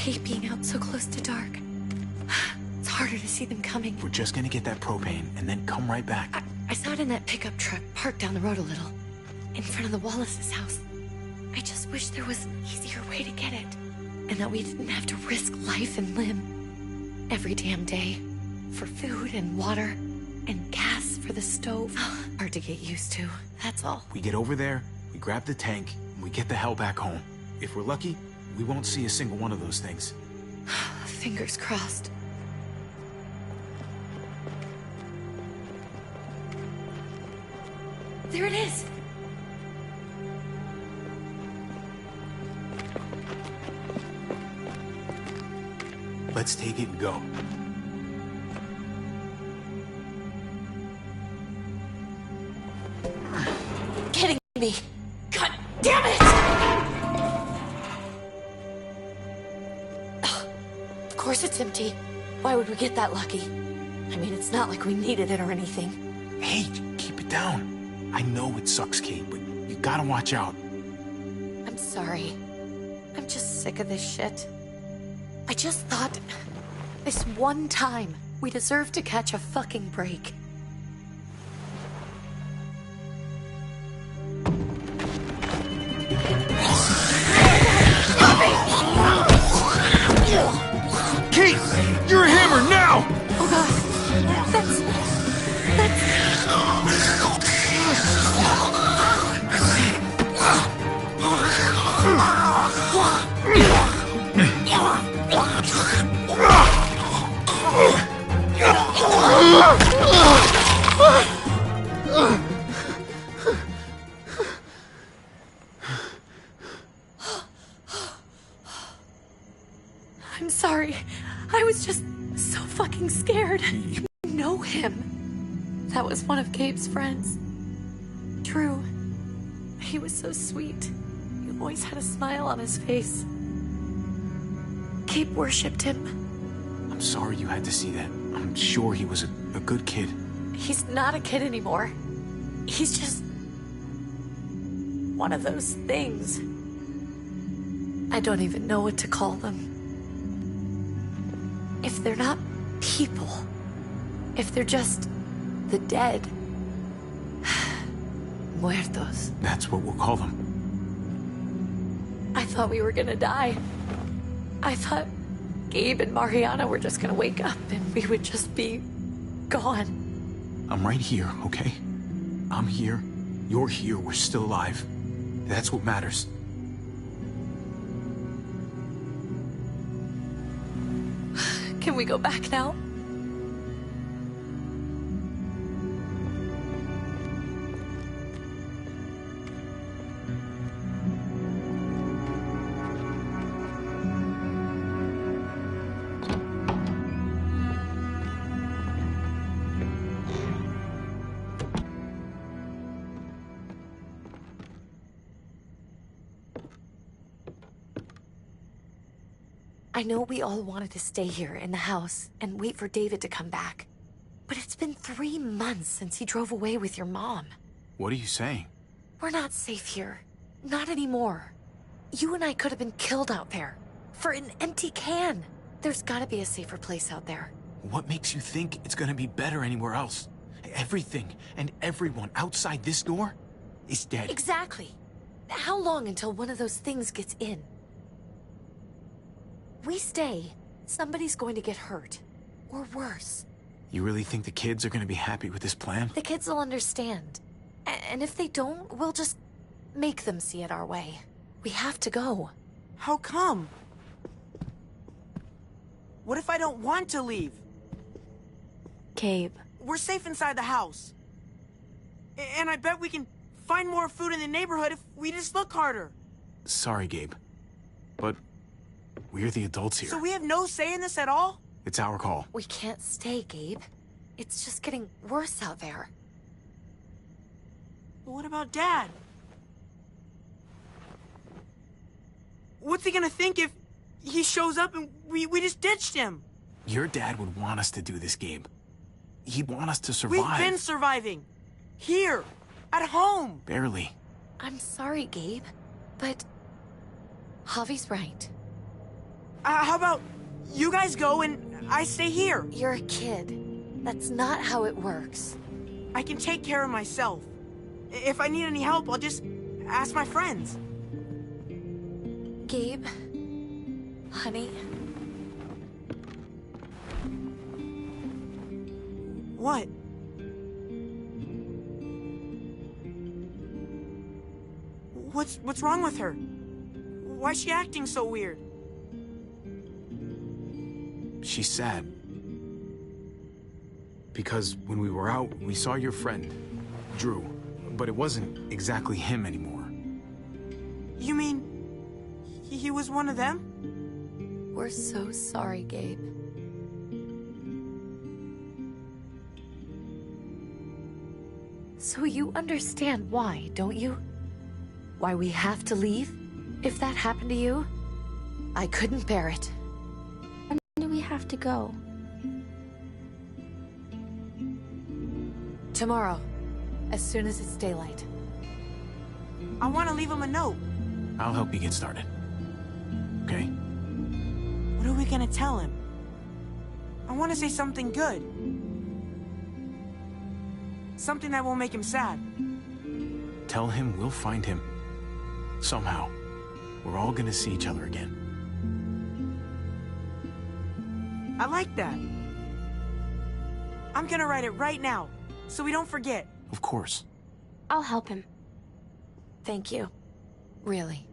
hate being out so close to dark. It's harder to see them coming. We're just gonna get that propane and then come right back. I saw it in that pickup truck parked down the road a little, in front of the Wallace's house. I just wish there was an easier way to get it, and that we didn't have to risk life and limb every damn day for food and water and gas for the stove. Hard to get used to, that's all. We get over there, we grab the tank, and we get the hell back home. If we're lucky, we won't see a single one of those things. Fingers crossed. There it is! Let's take it and go. Kidding me! God damn it! Of course it's empty. Why would we get that lucky? I mean, it's not like we needed it or anything. Hey, keep it down. I know it sucks, Kate, but you gotta watch out. I'm sorry. I'm just sick of this shit. I just thought, this one time, we deserve to catch a fucking break. Kate! You're a hammer now! Oh god. That's... I'm sorry. I was just so fucking scared. You know him. That was one of Gabe's friends. Drew. He was so sweet. He always had a smile on his face. Gabe worshipped him. I'm sorry you had to see that. I'm sure he was a good kid. He's not a kid anymore. He's just... one of those things. I don't even know what to call them. If they're not people, if they're just the dead, muertos. That's what we'll call them. I thought we were gonna die. I thought Gabe and Mariana were just gonna wake up and we would just be gone. I'm right here, okay? I'm here, you're here, we're still alive. That's what matters. Can we go back now? I know we all wanted to stay here in the house and wait for David to come back. But it's been 3 months since he drove away with your mom. What are you saying? We're not safe here. Not anymore. You and I could have been killed out there. For an empty can. There's gotta be a safer place out there. What makes you think it's gonna be better anywhere else? Everything and everyone outside this door is dead. Exactly. How long until one of those things gets in? We stay, somebody's going to get hurt. Or worse. You really think the kids are gonna be happy with this plan? The kids will understand. And if they don't, we'll just make them see it our way. We have to go. How come? What if I don't want to leave? Gabe. We're safe inside the house. And I bet we can find more food in the neighborhood if we just look harder. Sorry, Gabe. But we're the adults here. So we have no say in this at all? It's our call. We can't stay, Gabe. It's just getting worse out there. But what about Dad? What's he gonna think if he shows up and we just ditched him? Your dad would want us to do this, Gabe. He'd want us to survive. We've been surviving. Here. At home. Barely. I'm sorry, Gabe. But Javi's right. How about you guys go and I stay here? You're a kid. That's not how it works. I can take care of myself. If I need any help, I'll just ask my friends. Gabe, honey, What? What's wrong with her? Why's she acting so weird? She's sad. Because when we were out, we saw your friend, Drew. But it wasn't exactly him anymore. You mean he was one of them? we're so sorry, Gabe. So you understand why, don't you? Why we have to leave? If that happened to you, I couldn't bear it. When do we have to go? Tomorrow, as soon as it's daylight. I want to leave him a note. I'll help you get started. Okay? What are we gonna tell him? I want to say something good. Something that won't make him sad. Tell him we'll find him. Somehow. We're all gonna see each other again. I like that. I'm gonna write it right now, so we don't forget. Of course. I'll help him. Thank you. Really.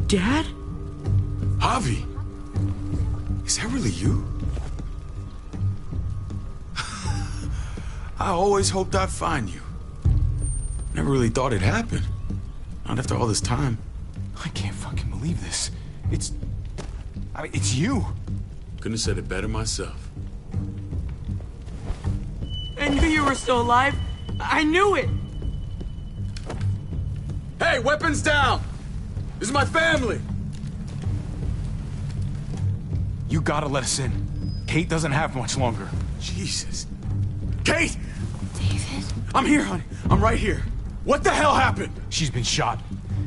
Dad? Javi! Is that really you? I always hoped I'd find you. Never really thought it'd happen. Not after all this time. I can't fucking believe this. It's you. Couldn't have said it better myself. I knew you were still alive. I knew it. Hey, weapons down! This is my family! You gotta let us in. Kate doesn't have much longer. Jesus. Kate! David? I'm here, honey. I'm right here. What the hell happened? She's been shot.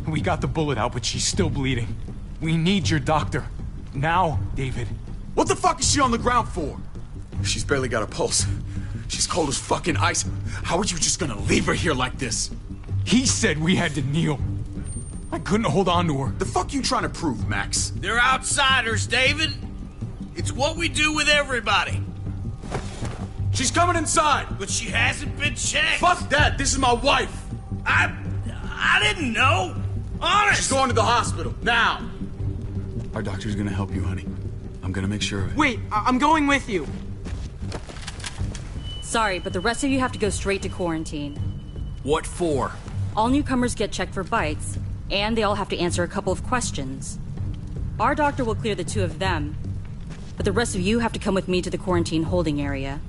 We got the bullet out, but she's still bleeding. We need your doctor. Now, David. What the fuck is she on the ground for? She's barely got a pulse. She's cold as fucking ice. How are you just gonna leave her here like this? He said we had to kneel. I couldn't hold on to her. The fuck you trying to prove, Max? They're outsiders, David. It's what we do with everybody. She's coming inside! But she hasn't been checked. Fuck that! This is my wife! I didn't know. Honest! She's going to the hospital, now! Our doctor's gonna help you, honey. I'm gonna make sure of it. Wait, I'm going with you. Sorry, but the rest of you have to go straight to quarantine. What for? All newcomers get checked for bites, and they all have to answer a couple of questions. Our doctor will clear the two of them, but the rest of you have to come with me to the quarantine holding area.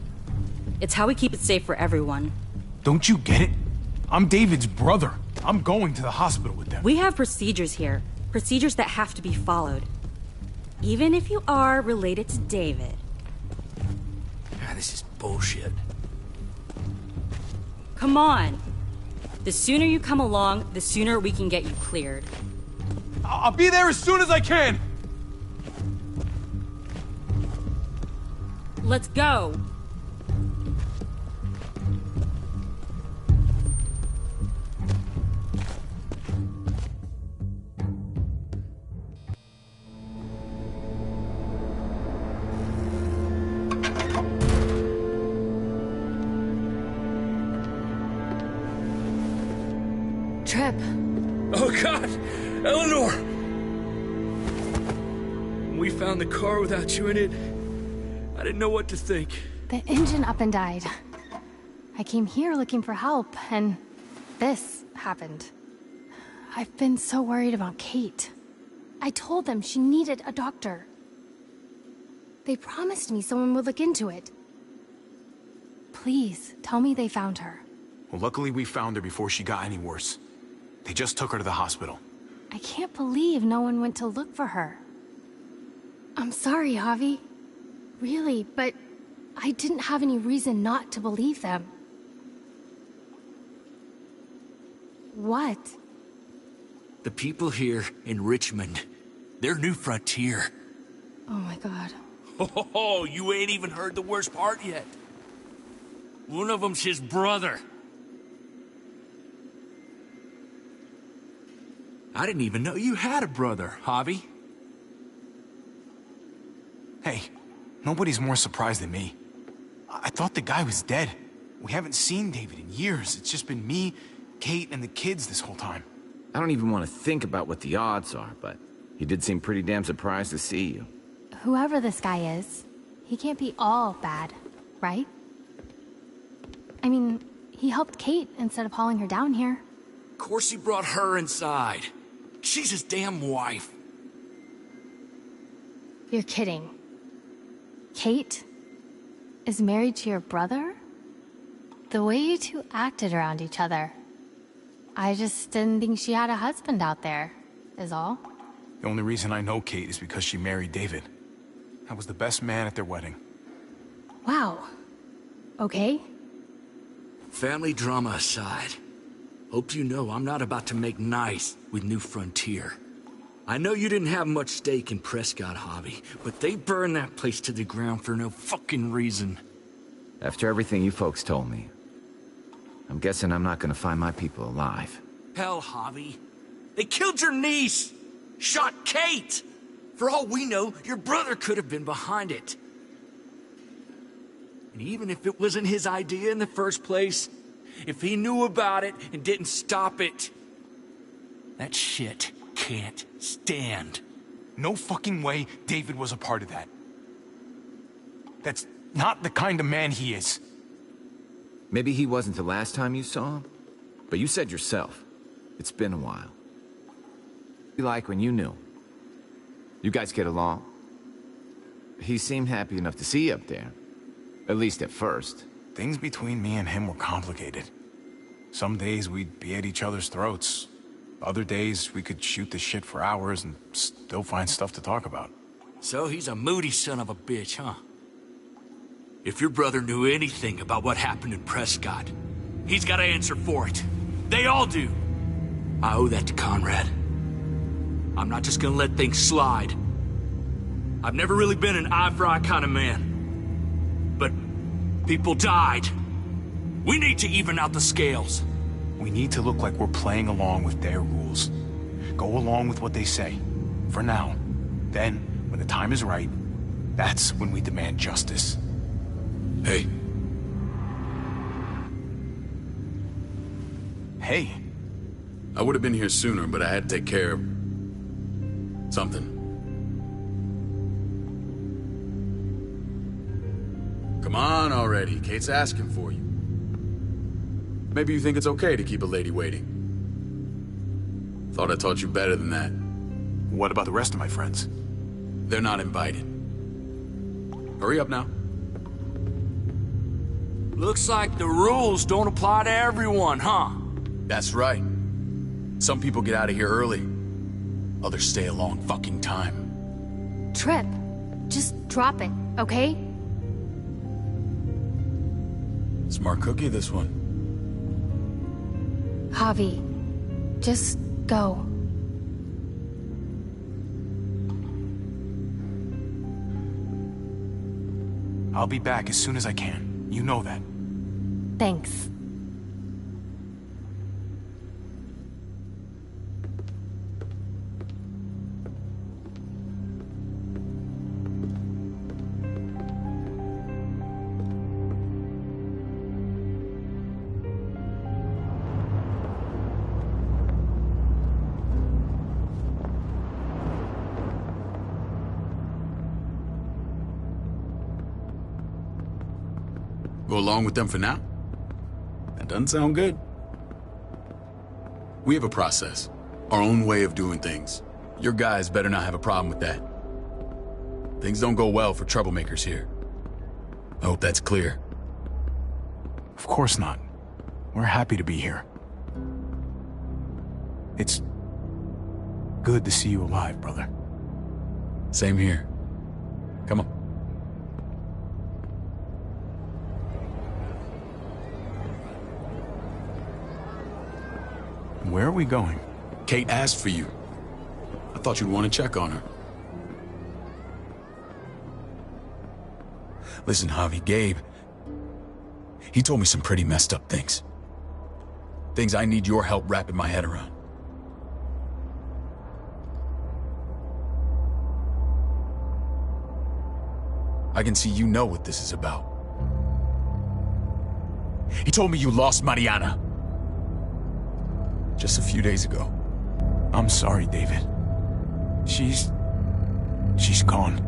It's how we keep it safe for everyone. Don't you get it? I'm David's brother. I'm going to the hospital with them. We have procedures here. Procedures that have to be followed. Even if you are related to David. Ah, this is bullshit. Come on. The sooner you come along, the sooner we can get you cleared. I'll be there as soon as I can! Let's go. Trip. Oh, God! Eleanor! When we found the car without you in it, I didn't know what to think. The engine up and died. I came here looking for help, and this happened. I've been so worried about Kate. I told them she needed a doctor. They promised me someone would look into it. Please, tell me they found her. Well, luckily we found her before she got any worse. They just took her to the hospital. I can't believe no one went to look for her. I'm sorry, Javi. Really, but I didn't have any reason not to believe them. What? The people here in Richmond, they're New Frontier. Oh my God. Oh, you ain't even heard the worst part yet. One of them's his brother. I didn't even know you had a brother, Javi. Hey, nobody's more surprised than me. I thought the guy was dead. We haven't seen David in years. It's just been me, Kate, and the kids this whole time. I don't even want to think about what the odds are, but he did seem pretty damn surprised to see you. Whoever this guy is, he can't be all bad, right? I mean, he helped Kate instead of hauling her down here. Of course he brought her inside. She's his damn wife. You're kidding. Kate is married to your brother? The way you two acted around each other. I just didn't think she had a husband out there, is all. The only reason I know Kate is because she married David. I was the best man at their wedding. Wow. Okay. Family drama aside, hope you know I'm not about to make nice with New Frontier. I know you didn't have much stake in Prescott, Javi, but they burned that place to the ground for no fucking reason. After everything you folks told me, I'm guessing I'm not gonna find my people alive. Hell, Javi. They killed your niece! Shot Kate! For all we know, your brother could have been behind it. And even if it wasn't his idea in the first place, if he knew about it and didn't stop it, that shit can't stand. No fucking way David was a part of that. That's not the kind of man he is. Maybe he wasn't the last time you saw him, but you said yourself, it's been a while. You like when you knew. You guys get along? He seemed happy enough to see you up there. At least at first. Things between me and him were complicated. Some days we'd be at each other's throats. Other days we could shoot the shit for hours and still find stuff to talk about. So he's a moody son of a bitch, huh? If your brother knew anything about what happened in Prescott, he's got to answer for it. They all do. I owe that to Conrad. I'm not just gonna let things slide. I've never really been an eye-for-eye kind of man. But people died. We need to even out the scales. We need to look like we're playing along with their rules. Go along with what they say. For now. Then, when the time is right, that's when we demand justice. Hey. Hey. I would have been here sooner, but I had to take care of... something. Come on already. Kate's asking for you. Maybe you think it's okay to keep a lady waiting. Thought I taught you better than that. What about the rest of my friends? They're not invited. Hurry up now. Looks like the rules don't apply to everyone, huh? That's right. Some people get out of here early. Others stay a long fucking time. Trip, just drop it, okay? Smart cookie, this one. Javi, just go. I'll be back as soon as I can. You know that. Thanks. Go along with them for now? That doesn't sound good. We have a process, our own way of doing things. Your guys better not have a problem with that. Things don't go well for troublemakers here. I hope that's clear. Of course not. We're happy to be here. It's good to see you alive, brother. Same here. Come on. Where are we going? Kate asked for you. I thought you'd want to check on her. Listen, Javi, Gabe... he told me some pretty messed up things. Things I need your help wrapping my head around. I can see you know what this is about. He told me you lost Mariana. Just a few days ago. I'm sorry, David. She's gone.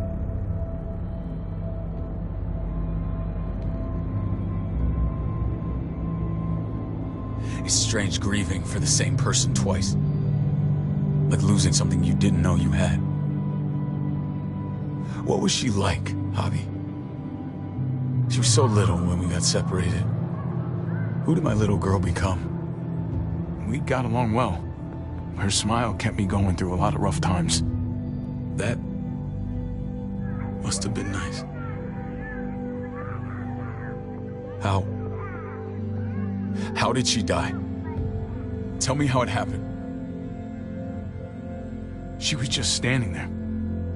It's strange grieving for the same person twice. Like losing something you didn't know you had. What was she like, Javi? She was so little when we got separated. Who did my little girl become? We got along well. Her smile kept me going through a lot of rough times. That must have been nice. How did she die? Tell me how it happened. She was just standing there,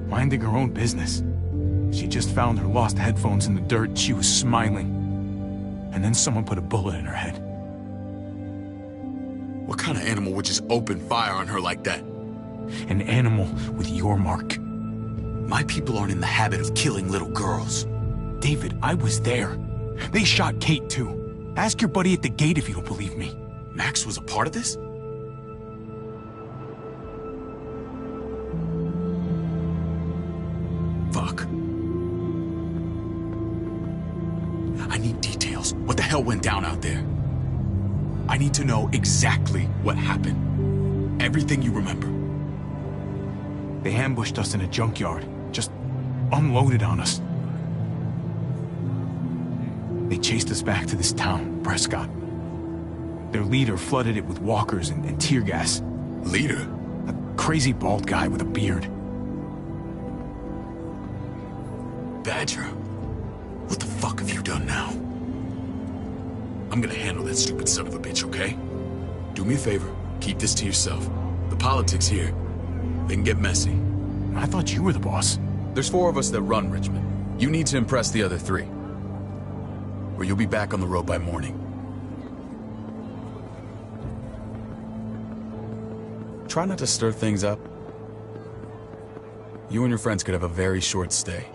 minding her own business. She just found her lost headphones in the dirt and she was smiling. And then someone put a bullet in her head. What kind of animal would just open fire on her like that? An animal with your mark. My people aren't in the habit of killing little girls. David, I was there. They shot Kate too. Ask your buddy at the gate if you don't believe me. Max was a part of this? Fuck. I need details. What the hell went down out there? I need to know exactly what happened. Everything you remember. They ambushed us in a junkyard. Just unloaded on us. They chased us back to this town, Prescott. Their leader flooded it with walkers and tear gas. Leader? A crazy bald guy with a beard. Badger, what the fuck have you done now? I'm gonna handle that stupid son of a bitch, okay? Do me a favor, keep this to yourself. The politics here, they can get messy. I thought you were the boss. There's 4 of us that run Richmond. You need to impress the other 3. Or you'll be back on the road by morning. Try not to stir things up. You and your friends could have a very short stay.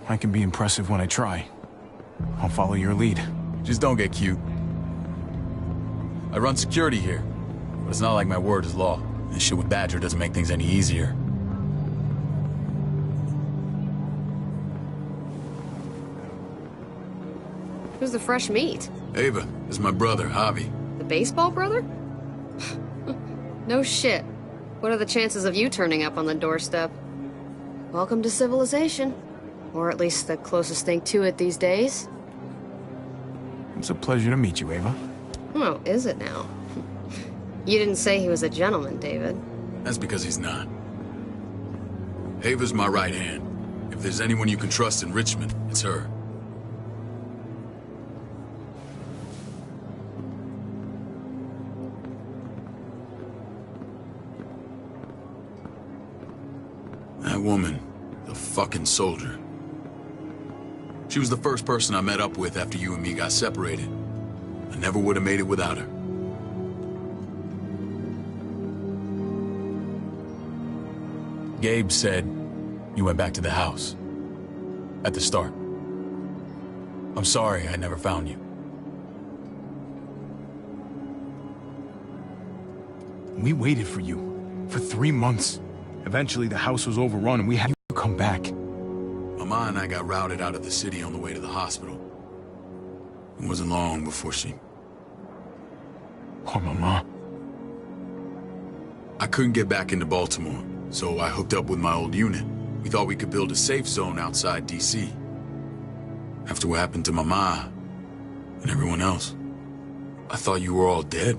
I can be impressive when I try. I'll follow your lead. Just don't get cute. I run security here, But it's not like my word is law. This shit with Badger doesn't make things any easier. Who's the fresh meat? Ava, this is my brother, Javi. The baseball brother? No shit. What are the chances of you turning up on the doorstep? Welcome to civilization. Or at least the closest thing to it these days. It's a pleasure to meet you, Ava. Oh, is it now? You didn't say he was a gentleman, David. That's because he's not. Ava's my right hand. If there's anyone you can trust in Richmond, it's her. That woman, the fucking soldier. She was the first person I met up with after you and me got separated. I never would have made it without her. Gabe said you went back to the house. At the start. I'm sorry I never found you. We waited for you for 3 months. Eventually, the house was overrun and we had you come back. Mama and I got routed out of the city on the way to the hospital. It wasn't long before she... Poor Mama. I couldn't get back into Baltimore, so I hooked up with my old unit. We thought we could build a safe zone outside D.C. After what happened to Mama and everyone else, I thought you were all dead.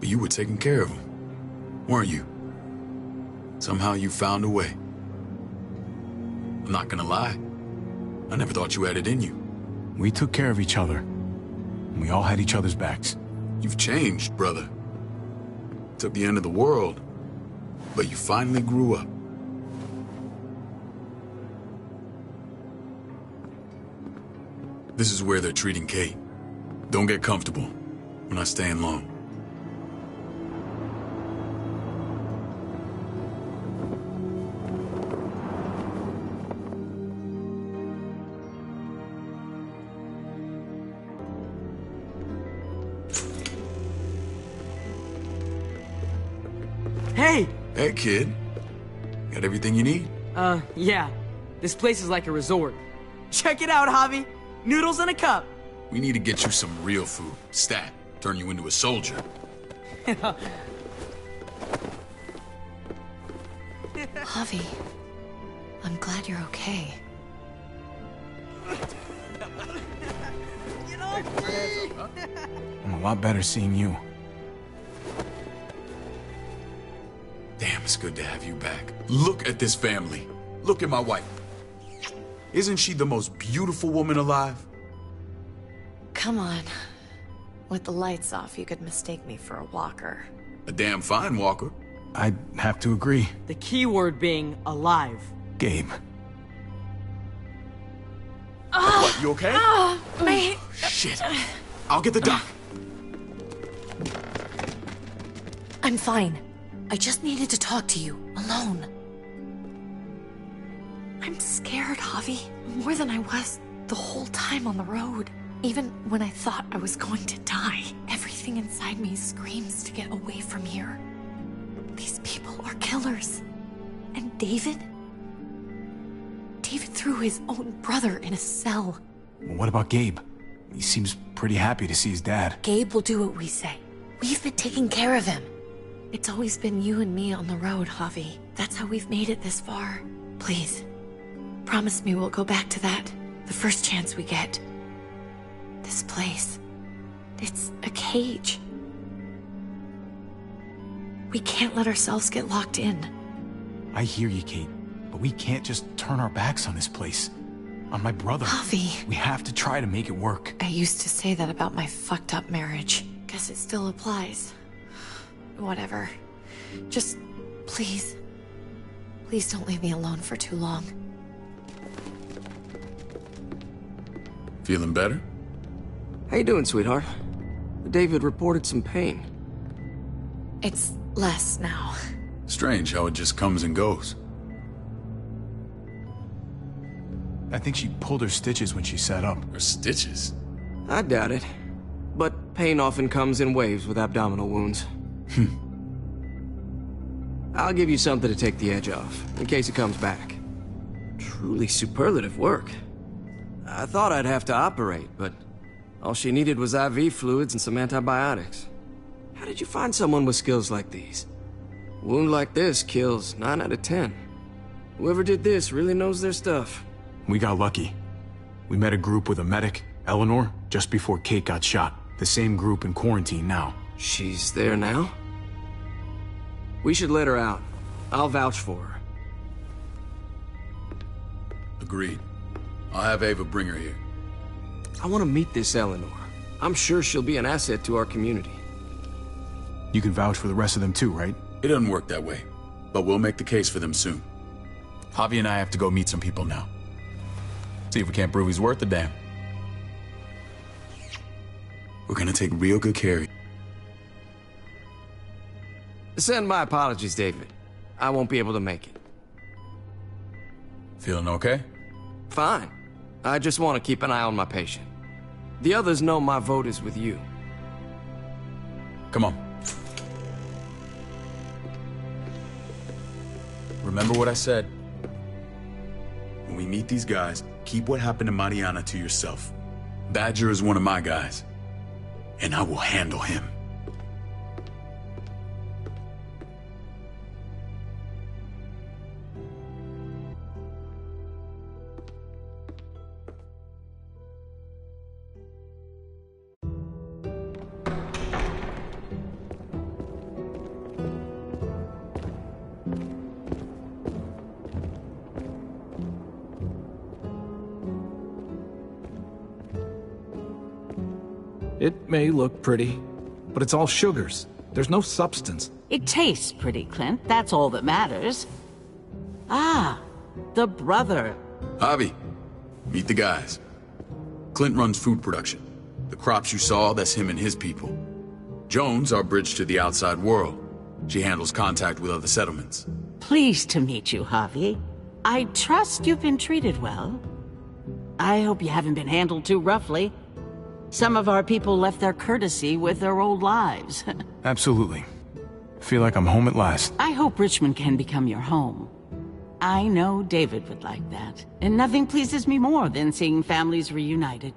But you were taking care of them, weren't you? Somehow you found a way. I'm not gonna lie. I never thought you had it in you. We took care of each other. And we all had each other's backs. You've changed, brother. Took the end of the world, but you finally grew up. This is where they're treating Kate. Don't get comfortable. We're not staying long. Hey! Hey, kid. Got everything you need? Yeah. This place is like a resort. Check it out, Javi. Noodles in a cup. We need to get you some real food. Stat. Turn you into a soldier. Javi, I'm glad you're okay. I'm a lot better seeing you. Damn, it's good to have you back. Look at this family. Look at my wife. Isn't she the most beautiful woman alive? Come on. With the lights off, you could mistake me for a walker. A damn fine walker. I'd have to agree. The key word being alive. Gabe. What, you okay? My... Shit. I'll get the doc. I'm fine. I just needed to talk to you, alone. I'm scared, Javi. More than I was the whole time on the road. Even when I thought I was going to die, everything inside me screams to get away from here. These people are killers. And David? David threw his own brother in a cell. Well, what about Gabe? He seems pretty happy to see his dad. Gabe will do what we say. We've been taking care of him. It's always been you and me on the road, Javi. That's how we've made it this far. Please, promise me we'll go back to that the first chance we get. This place, it's a cage. We can't let ourselves get locked in. I hear you, Kate, but we can't just turn our backs on this place. On my brother. Javi. We have to try to make it work. I used to say that about my fucked up marriage. Guess it still applies. Whatever. Just, please. Please don't leave me alone for too long. Feeling better? How you doing, sweetheart? David reported some pain. It's less now. Strange how it just comes and goes. I think she pulled her stitches when she sat up. Her stitches? I doubt it. but pain often comes in waves with abdominal wounds. I'll give you something to take the edge off, in case it comes back. Truly superlative work. I thought I'd have to operate, but all she needed was IV fluids and some antibiotics. How did you find someone with skills like these? A wound like this kills 9 out of 10. Whoever did this really knows their stuff. We got lucky. We met a group with a medic, Eleanor, just before Kate got shot. The same group in quarantine now. She's there now? We should let her out. I'll vouch for her. Agreed. I'll have Ava bring her here. I want to meet this Eleanor. I'm sure she'll be an asset to our community. You can vouch for the rest of them too, right? It doesn't work that way, but we'll make the case for them soon. Javi and I have to go meet some people now. See if we can't prove he's worth the damn. We're gonna take real good care of you. Send my apologies, David. I won't be able to make it. Feeling okay? Fine. I just want to keep an eye on my patient. The others know my vote is with you. Come on. Remember what I said. When we meet these guys, keep what happened to Mariana to yourself. Badger is one of my guys, and I will handle him. It may look pretty, but it's all sugars. There's no substance. It tastes pretty, Clint. That's all that matters. Ah, the brother. Javi, meet the guys. Clint runs food production. The crops you saw, that's him and his people. Jones, our bridge to the outside world. She handles contact with other settlements. Pleased to meet you, Javi. I trust you've been treated well. I hope you haven't been handled too roughly. Some of our people left their courtesy with their old lives. Absolutely. Feel like I'm home at last. I hope Richmond can become your home. I know David would like that, and nothing pleases me more than seeing families reunited.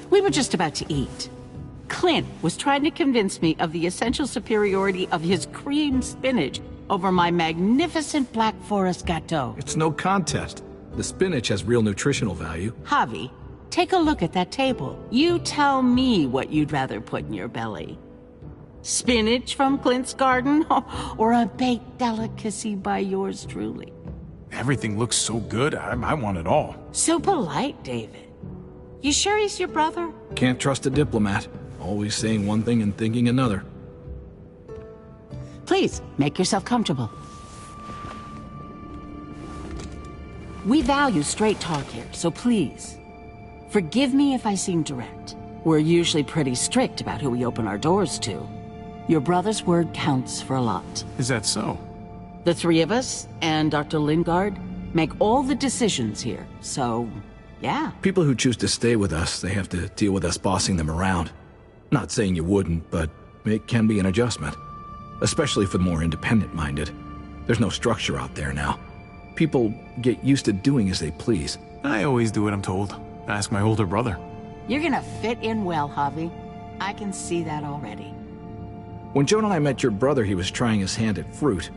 We were just about to eat. Clint was trying to convince me of the essential superiority of his creamed spinach over my magnificent Black Forest gâteau. It's no contest. The spinach has real nutritional value. Javi, take a look at that table. You tell me what you'd rather put in your belly. Spinach from Clint's garden, or a baked delicacy by yours truly? Everything looks so good, I want it all. So polite, David. You sure he's your brother? Can't trust a diplomat. Always saying one thing and thinking another. Please, make yourself comfortable. We value straight talk here, so please, forgive me if I seem direct. We're usually pretty strict about who we open our doors to. Your brother's word counts for a lot. Is that so? The three of us and Dr. Lingard make all the decisions here, so, yeah. People who choose to stay with us, they have to deal with us bossing them around. Not saying you wouldn't, but it can be an adjustment. Especially for the more independent-minded. There's no structure out there now. People get used to doing as they please. I always do what I'm told. Ask my older brother. You're gonna fit in well, Javi. I can see that already. When Joan and I met your brother, he was trying his hand at fruit.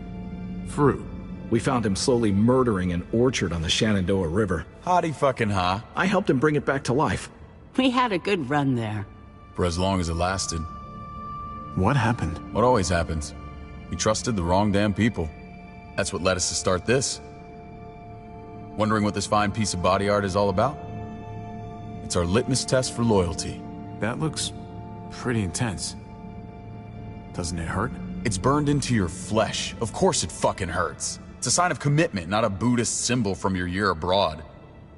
Fruit? We found him slowly murdering an orchard on the Shenandoah River. Howdy fucking ha. I helped him bring it back to life. We had a good run there. For as long as it lasted. What happened? What always happens. We trusted the wrong damn people. That's what led us to start this. Wondering what this fine piece of body art is all about? It's our litmus test for loyalty. That looks pretty intense. Doesn't it hurt? It's burned into your flesh. Of course it fucking hurts. It's a sign of commitment, not a Buddhist symbol from your year abroad.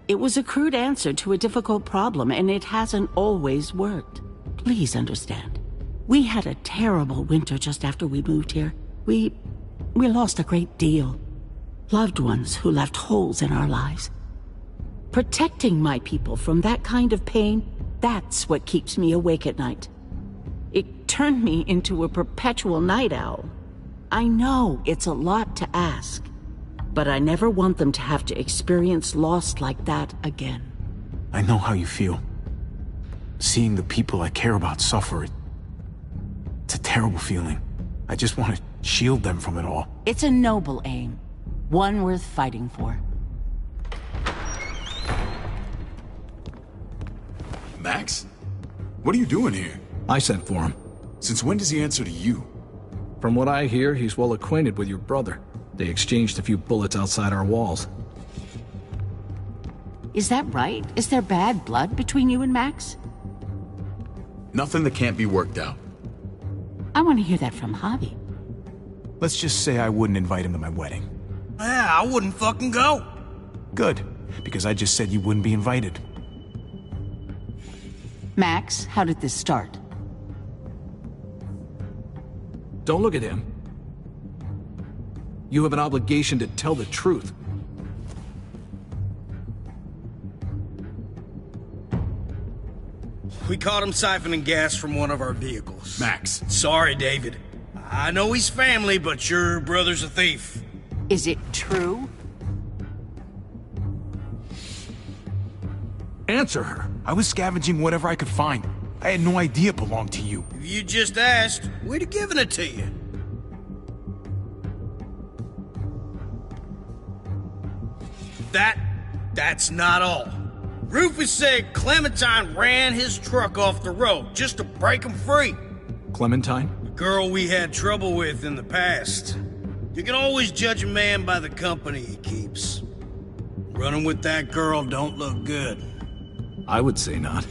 It was a crude answer to a difficult problem, and it hasn't always worked. Please understand. We had a terrible winter just after we moved here. We lost a great deal. Loved ones who left holes in our lives. Protecting my people from that kind of pain That's what keeps me awake at night. It turned me into a perpetual night owl. I know it's a lot to ask, but I never want them to have to experience loss like that again. I know how you feel. Seeing the people I care about suffer, it's a terrible feeling. I just want to shield them from it all. It's a noble aim, one worth fighting for. Max? What are you doing here? I sent for him. Since when does he answer to you? From what I hear, he's well acquainted with your brother. They exchanged a few bullets outside our walls. Is that right? Is there bad blood between you and Max? Nothing that can't be worked out. I want to hear that from Javi. Let's just say I wouldn't invite him to my wedding. Yeah, I wouldn't fucking go. Good, because I just said you wouldn't be invited. Max, how did this start? Don't look at him. You have an obligation to tell the truth. We caught him siphoning gas from one of our vehicles. Max. Sorry, David. I know he's family, but your brother's a thief. Is it true? Answer her. I was scavenging whatever I could find. I had no idea it belonged to you. If you just asked, we'd have given it to you. That's not all. Rufus said Clementine ran his truck off the road just to break him free. Clementine? The girl we had trouble with in the past. You can always judge a man by the company he keeps. Running with that girl don't look good. I would say not.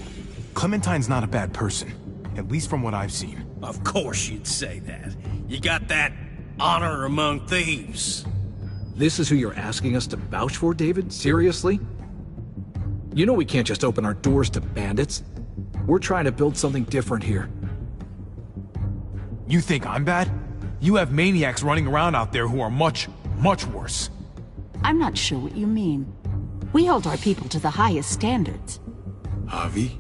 Clementine's not a bad person, at least from what I've seen. Of course you'd say that. You got that honor among thieves. This is who you're asking us to vouch for, David? Seriously? You know we can't just open our doors to bandits. We're trying to build something different here. You think I'm bad? You have maniacs running around out there who are much, much worse. I'm not sure what you mean. We hold our people to the highest standards. Javi?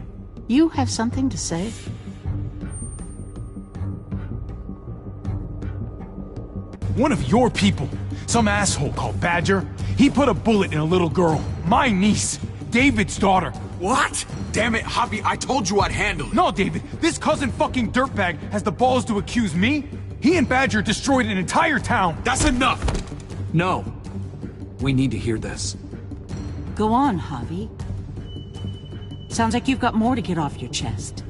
You have something to say? One of your people, some asshole called Badger, he put a bullet in a little girl, my niece, David's daughter. What? Damn it, Javi, I told you I'd handle it. No, David, this cousin fucking dirtbag has the balls to accuse me? He and Badger destroyed an entire town. That's enough! No. We need to hear this. Go on, Javi. Sounds like you've got more to get off your chest.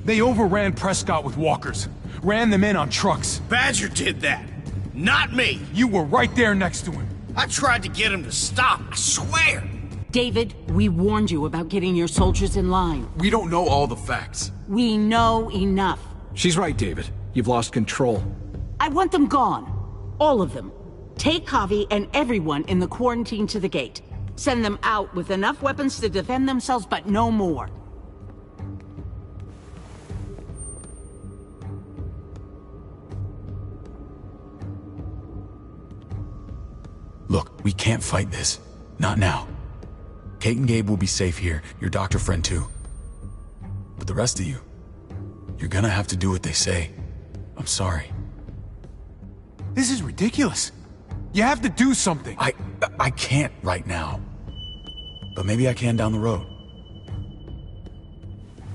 They overran Prescott with walkers. Ran them in on trucks. Badger did that. Not me. You were right there next to him. I tried to get him to stop, I swear. David, we warned you about getting your soldiers in line. We don't know all the facts. We know enough. She's right, David. You've lost control. I want them gone. All of them. Take Javi and everyone in the quarantine to the gate. Send them out with enough weapons to defend themselves, but no more. Look, we can't fight this. Not now. Kate and Gabe will be safe here, your doctor friend too. But the rest of you, you're gonna have to do what they say. I'm sorry. This is ridiculous. You have to do something. I can't right now. But maybe I can down the road.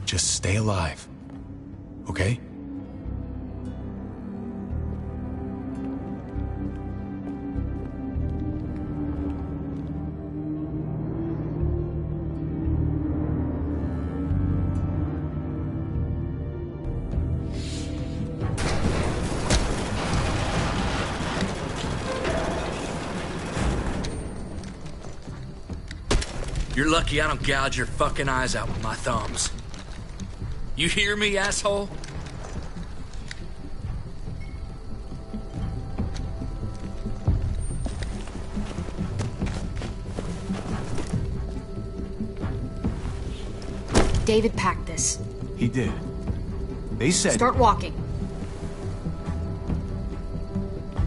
Just stay alive. Okay? You're lucky I don't gouge your fucking eyes out with my thumbs. You hear me, asshole? David packed this. He did. They said... Start walking.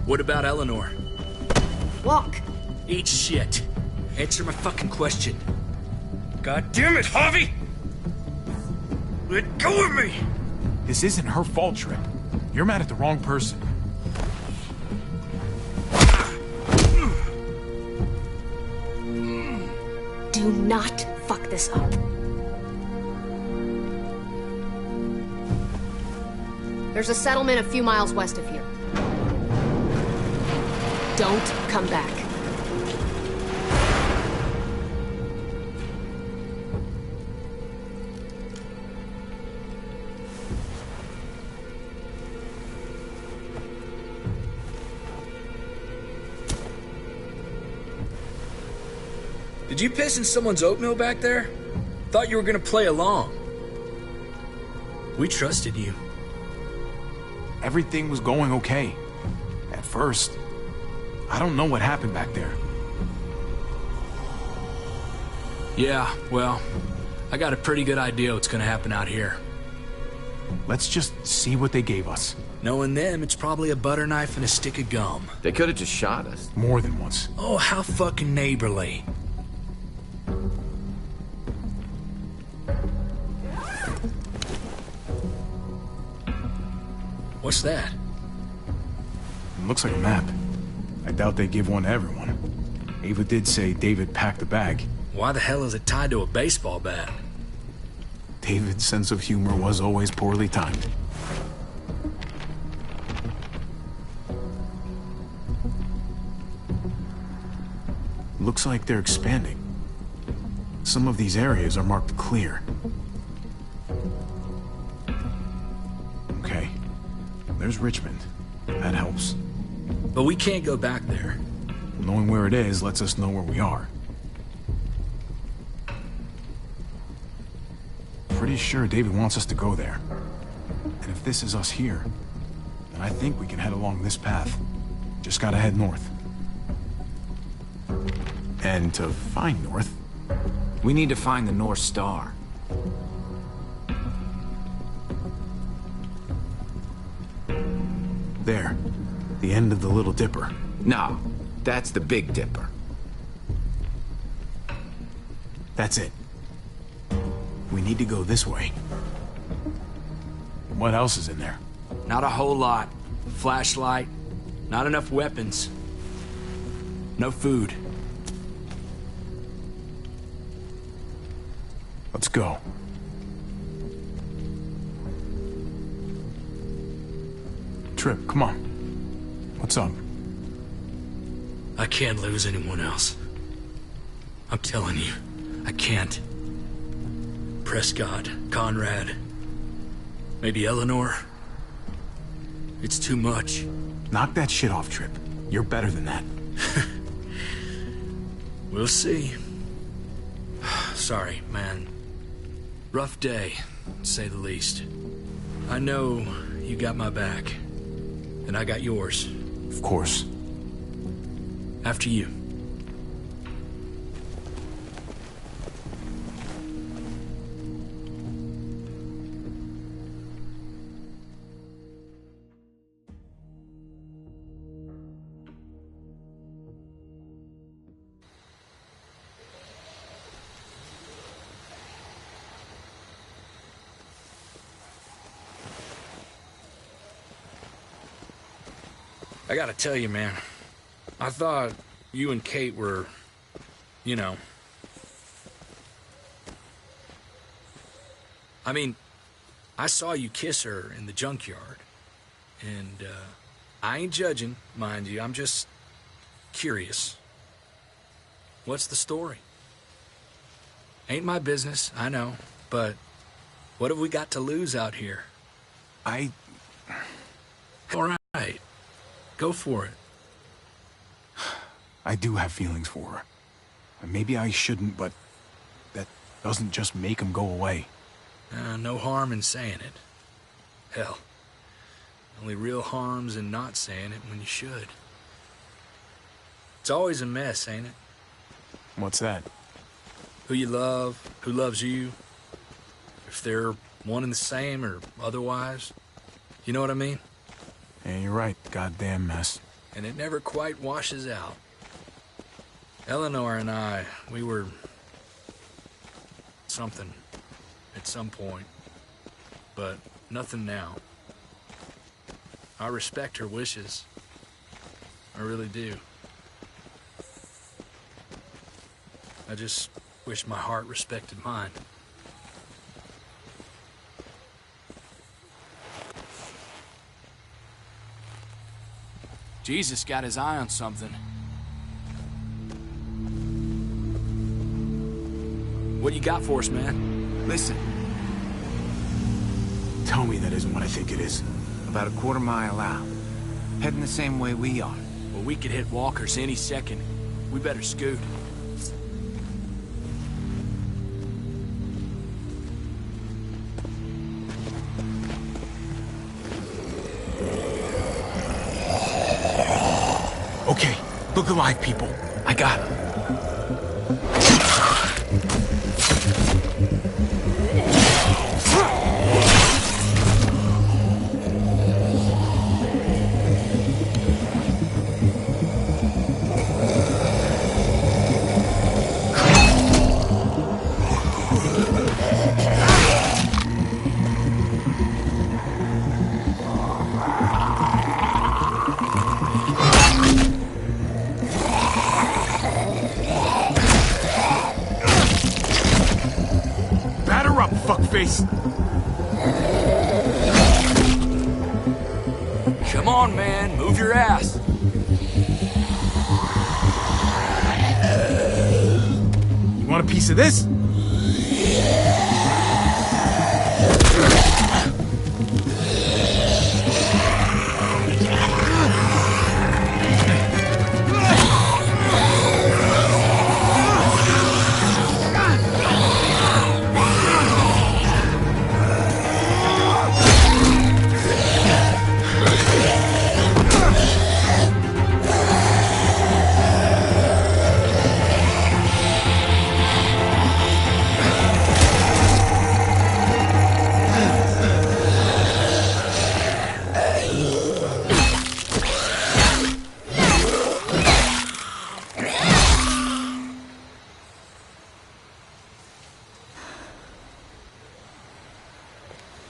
What about Eleanor? Walk. Eat shit. Answer my fucking question. God damn it, Javi! Let go of me! This isn't her fault, Trip. You're mad at the wrong person. Do not fuck this up. There's a settlement a few miles west of here. Don't come back. Did you piss in someone's oatmeal back there? Thought you were gonna play along. We trusted you. Everything was going okay. At first. I don't know what happened back there. Yeah, well, I got a pretty good idea what's gonna happen out here. Let's just see what they gave us. Knowing them, it's probably a butter knife and a stick of gum. They could have just shot us. More than once. Oh, how fucking neighborly. What's that? It looks like a map. I doubt they give one to everyone. Ava did say David packed the bag. Why the hell is it tied to a baseball bat? David's sense of humor was always poorly timed. Looks like they're expanding. Some of these areas are marked clear. Okay. There's Richmond. That helps. But we can't go back there. Knowing where it is lets us know where we are. Pretty sure David wants us to go there. And if this is us here, then I think we can head along this path. Just gotta head north. And to find north, we need to find the North Star. There. The end of the Little Dipper. No, that's the Big Dipper. That's it. We need to go this way. What else is in there? Not a whole lot. Flashlight. Not enough weapons. No food. Let's go. Trip, come on. What's up? I can't lose anyone else. I'm telling you, I can't. Prescott, Conrad, maybe Eleanor. It's too much. Knock that shit off, Trip. You're better than that. We'll see. Sorry, man. Rough day, to say the least. I know you got my back, and I got yours. Of course. After you. I gotta tell you, man, I thought you and Kate were, you know... I mean, I saw you kiss her in the junkyard, and, I ain't judging, mind you, I'm just curious. What's the story? Ain't my business, I know, but what have we got to lose out here? All right. Go for it. I do have feelings for her. And maybe I shouldn't, but that doesn't just make them go away. No harm in saying it. Hell, only real harm's in not saying it when you should. It's always a mess, ain't it? What's that? Who you love, who loves you, if they're one and the same or otherwise. You know what I mean? Yeah, you're right. Goddamn mess. And it never quite washes out. Eleanor and I, we were... something. At some point. but nothing now. I respect her wishes. I really do. I just wish my heart respected mine. Jesus got his eye on something. What you got for us, man? Listen. Tell me that isn't what I think it is. About a quarter mile out. Heading the same way we are. Well, we could hit walkers any second. We better scoot. Okay, look alive, people. I got it. Fuckface. Come on, man. Move your ass. You want a piece of this?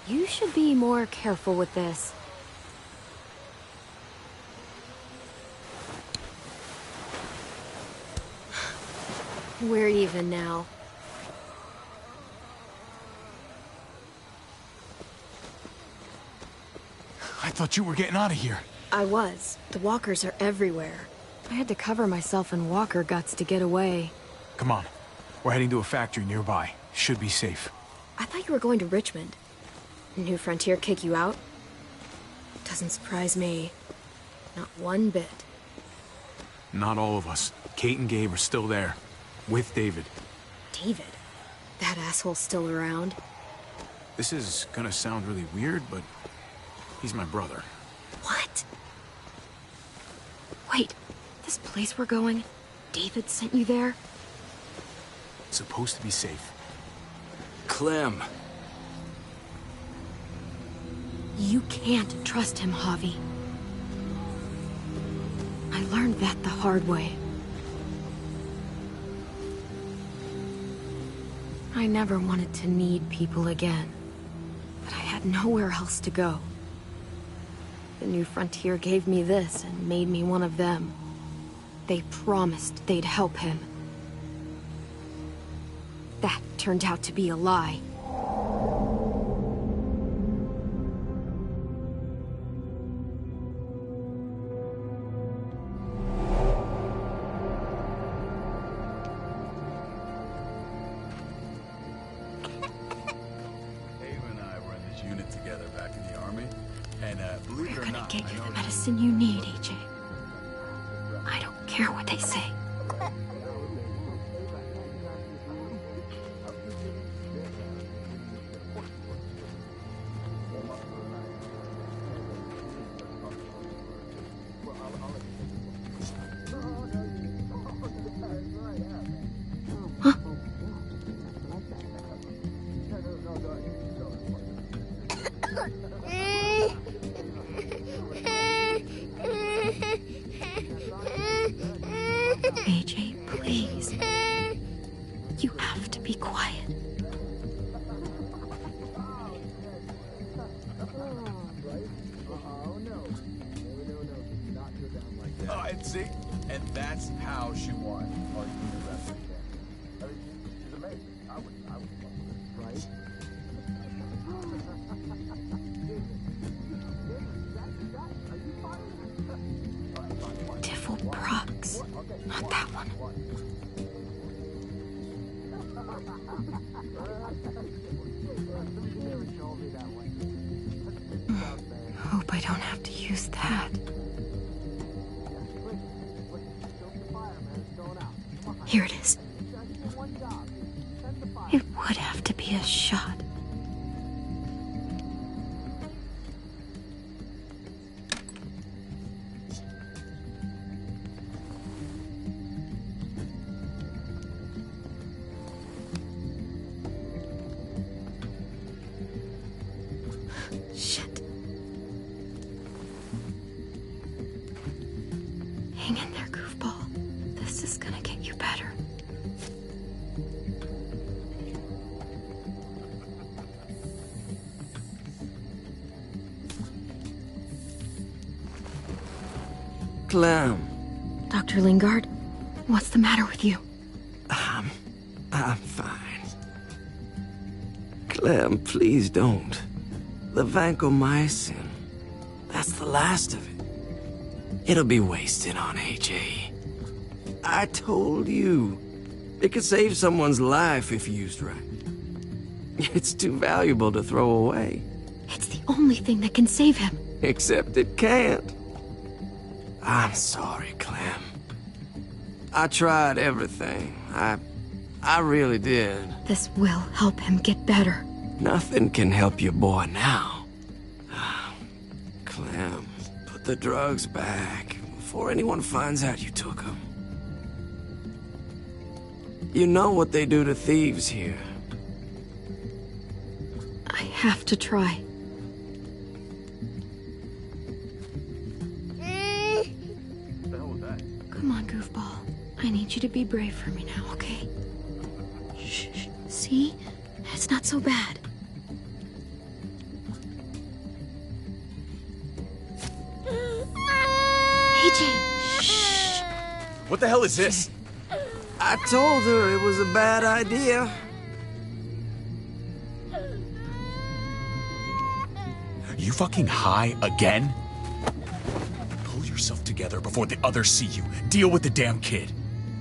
You should be more careful with this. We're even now. I thought you were getting out of here. I was. The walkers are everywhere. I had to cover myself in walker guts to get away. Come on. We're heading to a factory nearby. Should be safe. I thought you were going to Richmond. New Frontier kick you out? Doesn't surprise me. Not one bit. Not all of us. Kate and Gabe are still there. With David. David? That asshole's still around? This is gonna sound really weird, but he's my brother. What? Wait, this place we're going, David sent you there? It's supposed to be safe. Clem. You can't trust him, Javi. I learned that the hard way. I never wanted to need people again, but I had nowhere else to go. The New Frontier gave me this and made me one of them. They promised they'd help him. That turned out to be a lie. We're gonna get you the medicine you need, AJ. I don't care what they say. AJ, please. You have to be quiet. See? And that's how she won our junior wrestling championship. I mean, she's amazing. I would love this, right? Diffel Prox. Not that one. Hope I don't have to use that. Here it is. It would have to be a shot. Shit. Hang in there, goofball. This is gonna get you better. Clem. Dr. Lingard, what's the matter with you? I'm fine. Clem, please don't. The vancomycin, that's the last of it. It'll be wasted on AJ. I told you, it could save someone's life if used right. It's too valuable to throw away. It's the only thing that can save him. Except it can't. I'm sorry, Clem. I tried everything. I really did. This will help him get better. Nothing can help your boy now. Clem, put the drugs back before anyone finds out you took them. You know what they do to thieves here. I have to try. Come on, goofball. I need you to be brave for me now, okay? Shh. See? It's not so bad. AJ, shh. What the hell is this? I told her it was a bad idea. You fucking high again? Pull yourself together before the others see you. Deal with the damn kid.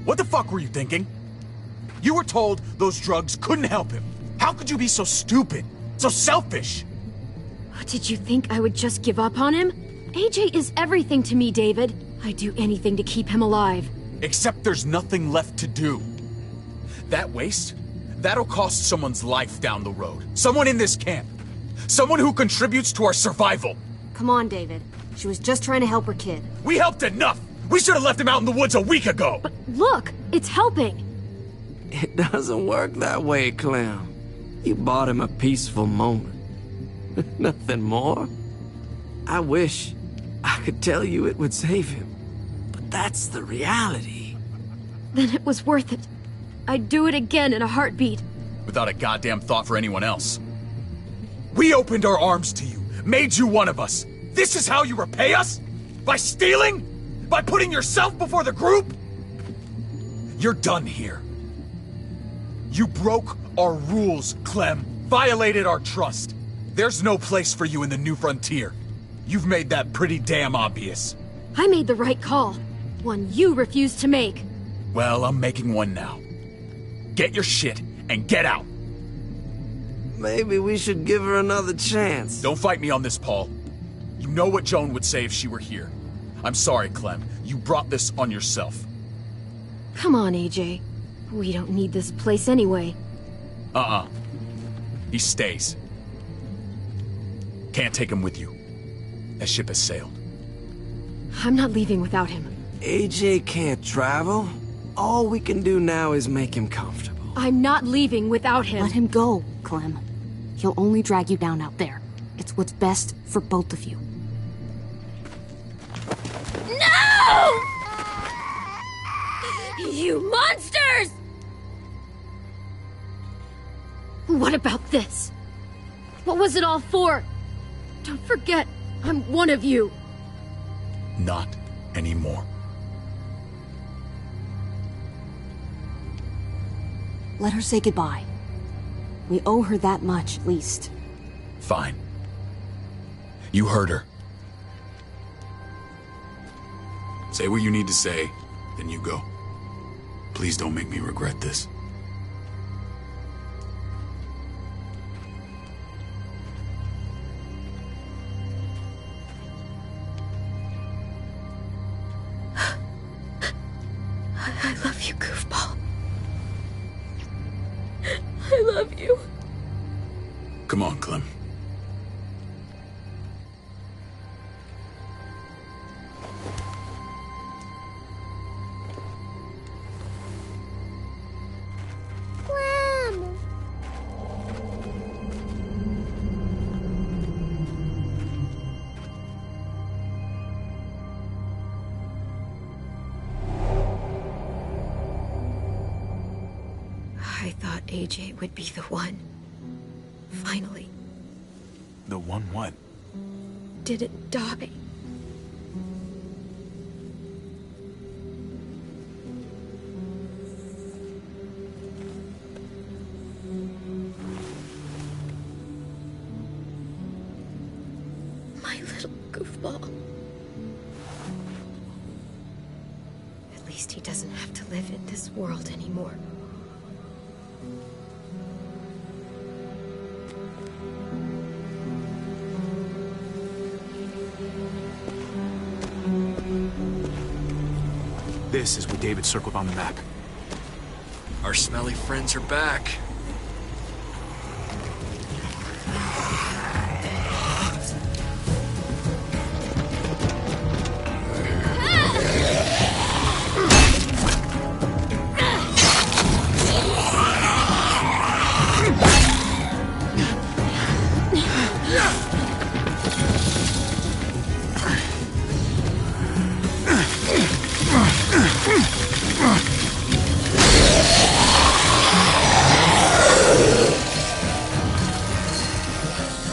What the fuck were you thinking? You were told those drugs couldn't help him. How could you be so stupid? So selfish? Did you think I would just give up on him? AJ is everything to me, David. I'd do anything to keep him alive. Except there's nothing left to do. That waste? That'll cost someone's life down the road. Someone in this camp. Someone who contributes to our survival. Come on, David. She was just trying to help her kid. We helped enough! We should have left him out in the woods a week ago! But look, it's helping! It doesn't work that way, Clem. You bought him a peaceful moment. Nothing more. I wish I could tell you it would save him. But that's the reality. Then it was worth it. I'd do it again in a heartbeat. Without a goddamn thought for anyone else. We opened our arms to you, made you one of us. This is how you repay us? By stealing? By putting yourself before the group? You're done here. You broke our rules, Clem. Violated our trust. There's no place for you in the New Frontier. You've made that pretty damn obvious. I made the right call. One you refused to make. Well, I'm making one now. Get your shit and get out. Maybe we should give her another chance. Don't fight me on this, Paul. You know what Joan would say if she were here. I'm sorry, Clem. You brought this on yourself. Come on, AJ. We don't need this place anyway. He stays. Can't take him with you. That ship has sailed. I'm not leaving without him. AJ can't travel. All we can do now is make him comfortable. I'm not leaving without him. Let him go, Clem. He'll only drag you down out there. It's what's best for both of you. No! You monsters! What about this? What was it all for? Don't forget, I'm one of you. Not anymore. Let her say goodbye. We owe her that much, at least. Fine. You heard her. Say what you need to say, then you go. Please don't make me regret this. I love you, goofball. I love you. Come on, Clem. I thought AJ would be the one. Finally. The one what? Didn't die. My little goofball. At least he doesn't have to live in this world anymore. This is what David circled on the map. Our smelly friends are back.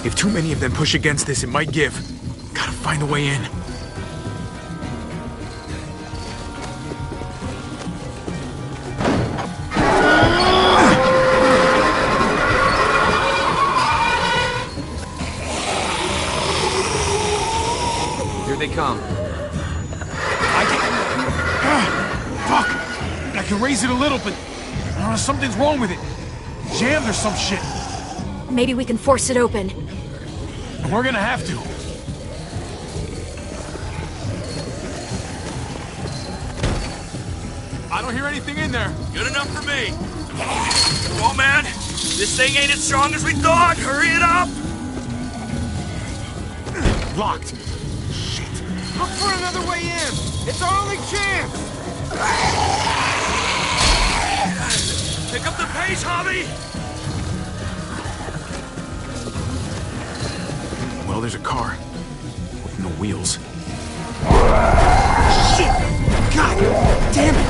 If too many of them push against this, it might give. Gotta find a way in. Here they come. Fuck! I can raise it a little, but something's wrong with it. Jammed or some shit. Maybe we can force it open. We're gonna have to. I don't hear anything in there. Good enough for me. Come on, man. This thing ain't as strong as we thought. Hurry it up. Locked. Look for another way in. It's our only chance. Pick up the pace, Javi. Well, there's a car. With no wheels. Shit! God damn it!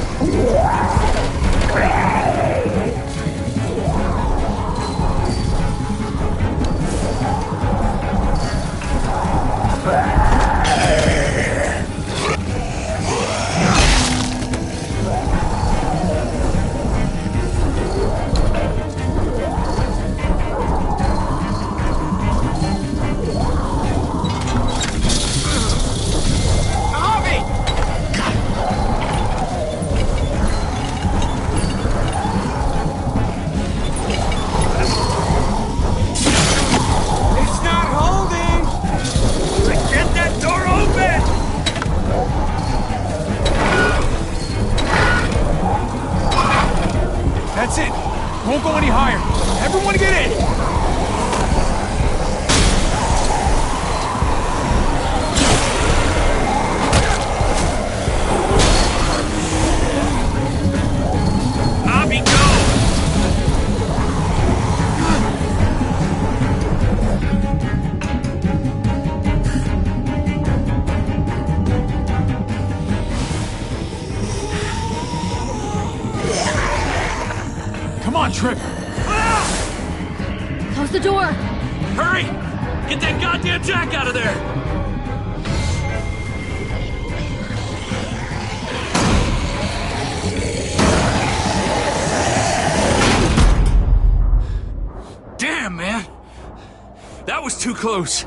That's it. Won't go any higher. Everyone get in! Javi, go! Come on, Trip! Close the door! Hurry! Get that goddamn jack out of there! That was too close.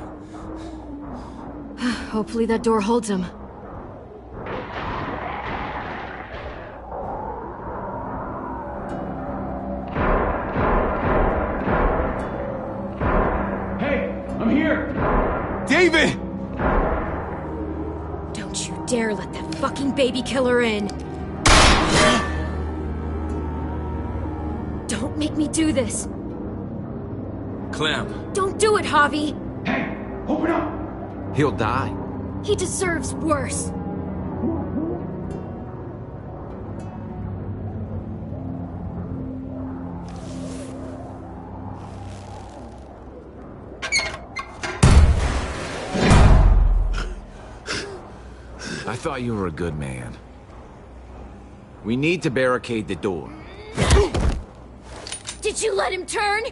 Hopefully that door holds him. Hey, I'm here! David! Don't you dare let that fucking baby killer in! Don't make me do this! Clem. Don't do it, Javi! Hey, open up! He'll die. He deserves worse. I thought you were a good man. We need to barricade the door. Did you let him turn?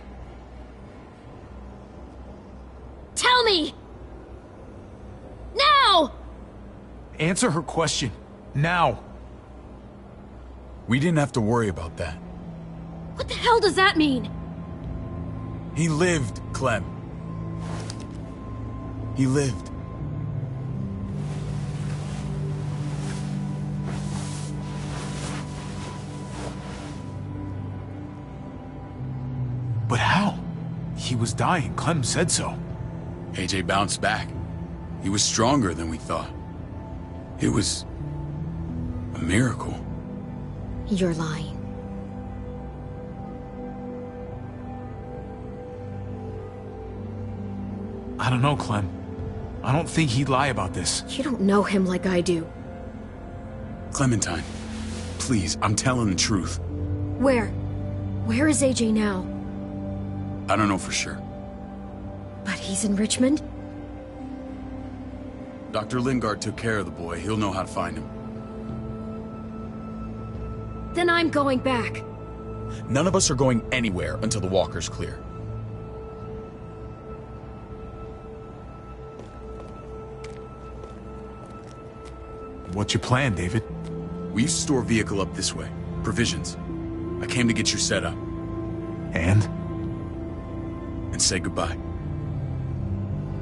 Tell me! Now! Answer her question. Now. We didn't have to worry about that. What the hell does that mean? He lived, Clem. He lived. But how? He was dying. Clem said so. AJ bounced back. He was stronger than we thought. It was a miracle. You're lying. I don't know, Clem. I don't think he'd lie about this. You don't know him like I do. Clementine, please, I'm telling the truth. Where? Where is AJ now? I don't know for sure. But he's in Richmond? Dr. Lingard took care of the boy. He'll know how to find him. Then I'm going back. None of us are going anywhere until the walker's clear. What's your plan, David? We used to store a vehicle up this way. Provisions. I came to get you set up. And say goodbye.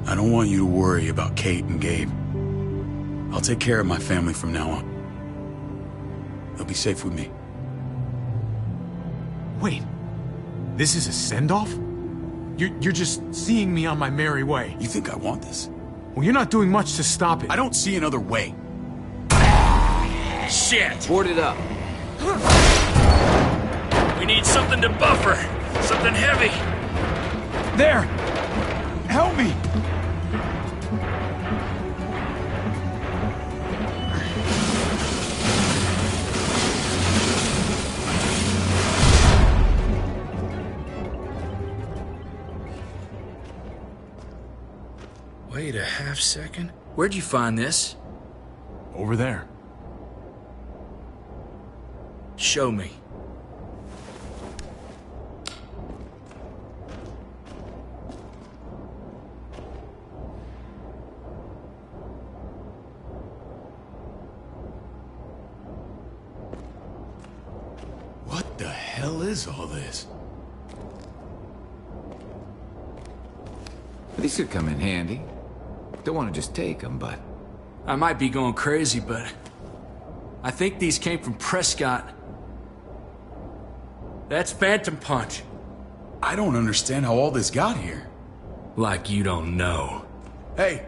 I don't want you to worry about Kate and Gabe. I'll take care of my family from now on. They'll be safe with me. Wait. This is a send-off? You're just seeing me on my merry way. You think I want this? Well, you're not doing much to stop it. I don't see another way. Shit! Board it up. We need something to buffer. Something heavy. There! Help me! Wait a half second. Where'd you find this? Over there. Show me. What the hell is all this? These could come in handy. Don't want to just take them, but... I might be going crazy, but... I think these came from Prescott. That's Phantom Punch. I don't understand how all this got here. Like you don't know. Hey,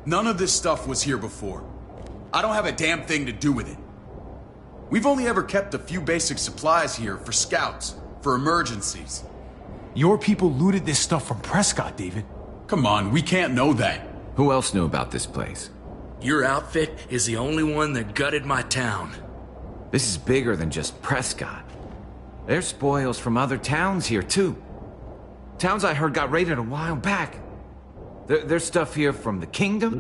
none of this stuff was here before. I don't have a damn thing to do with it. We've only ever kept a few basic supplies here for scouts, for emergencies. Your people looted this stuff from Prescott, David. Come on, we can't know that. Who else knew about this place? Your outfit is the only one that gutted my town. This is bigger than just Prescott. There's spoils from other towns here, too. Towns I heard got raided a while back. There's stuff here from the Kingdom.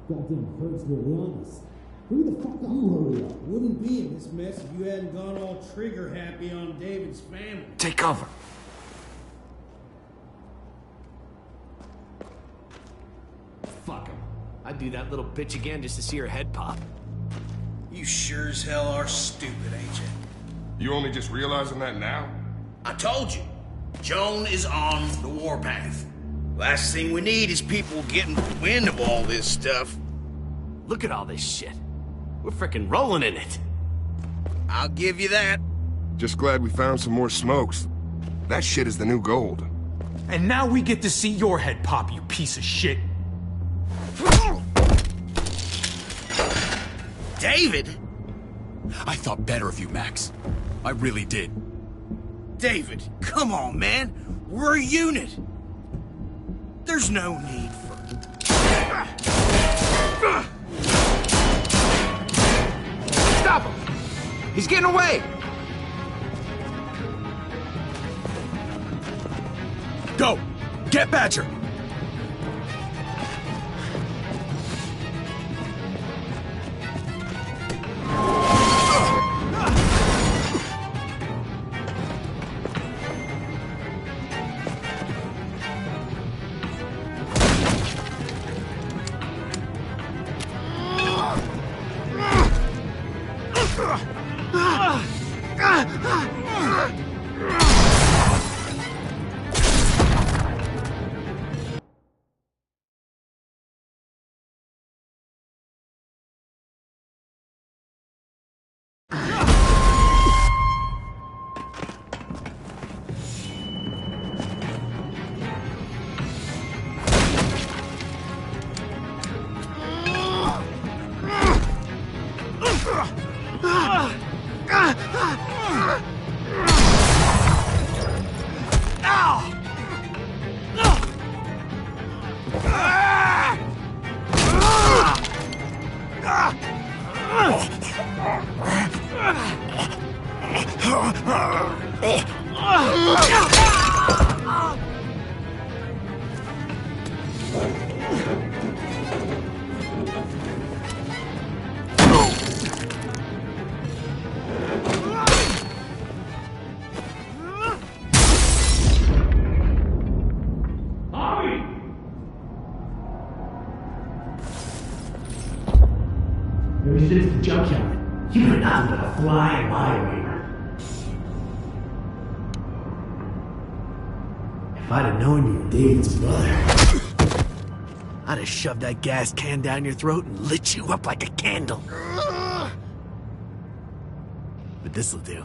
Goddamn hurts really on us. Who the fuck you hurry up? Wouldn't be in this mess if you hadn't gone all trigger happy on David's family. Take cover. Fuck him. I'd do that little bitch again just to see her head pop. You sure as hell are stupid, ain't you? You only just realizing that now? I told you. Joan is on the warpath. Last thing we need is people getting wind of all this stuff. Look at all this shit. We're frickin' rolling in it. I'll give you that. Just glad we found some more smokes. That shit is the new gold. And now we get to see your head pop, you piece of shit. David? I thought better of you, Max. I really did. David, come on, man. We're a unit. There's no need for... Stop him! He's getting away! Go! Get Badger! Junkyard. You were nothing but a fly in my radar. If I'd have known you were David's brother, I'd have shoved that gas can down your throat and lit you up like a candle. But this'll do.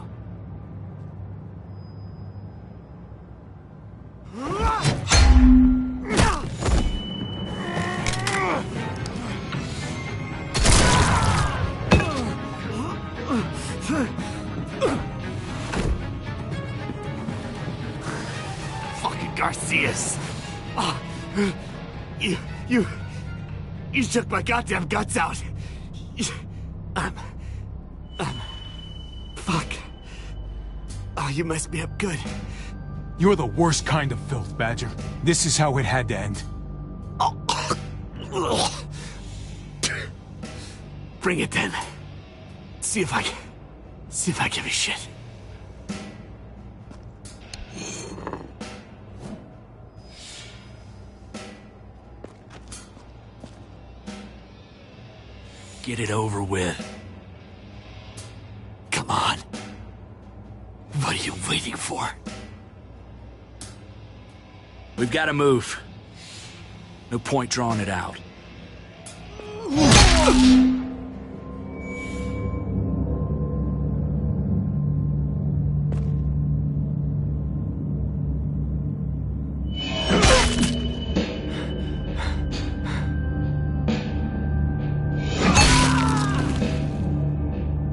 Fucking Garcias. Oh, you took my goddamn guts out. Fuck. Oh, you messed me up good. You're the worst kind of filth, Badger. This is how it had to end. Bring it then. See if I give a shit. Get it over with. Come on. What are you waiting for? We've got to move. No point drawing it out.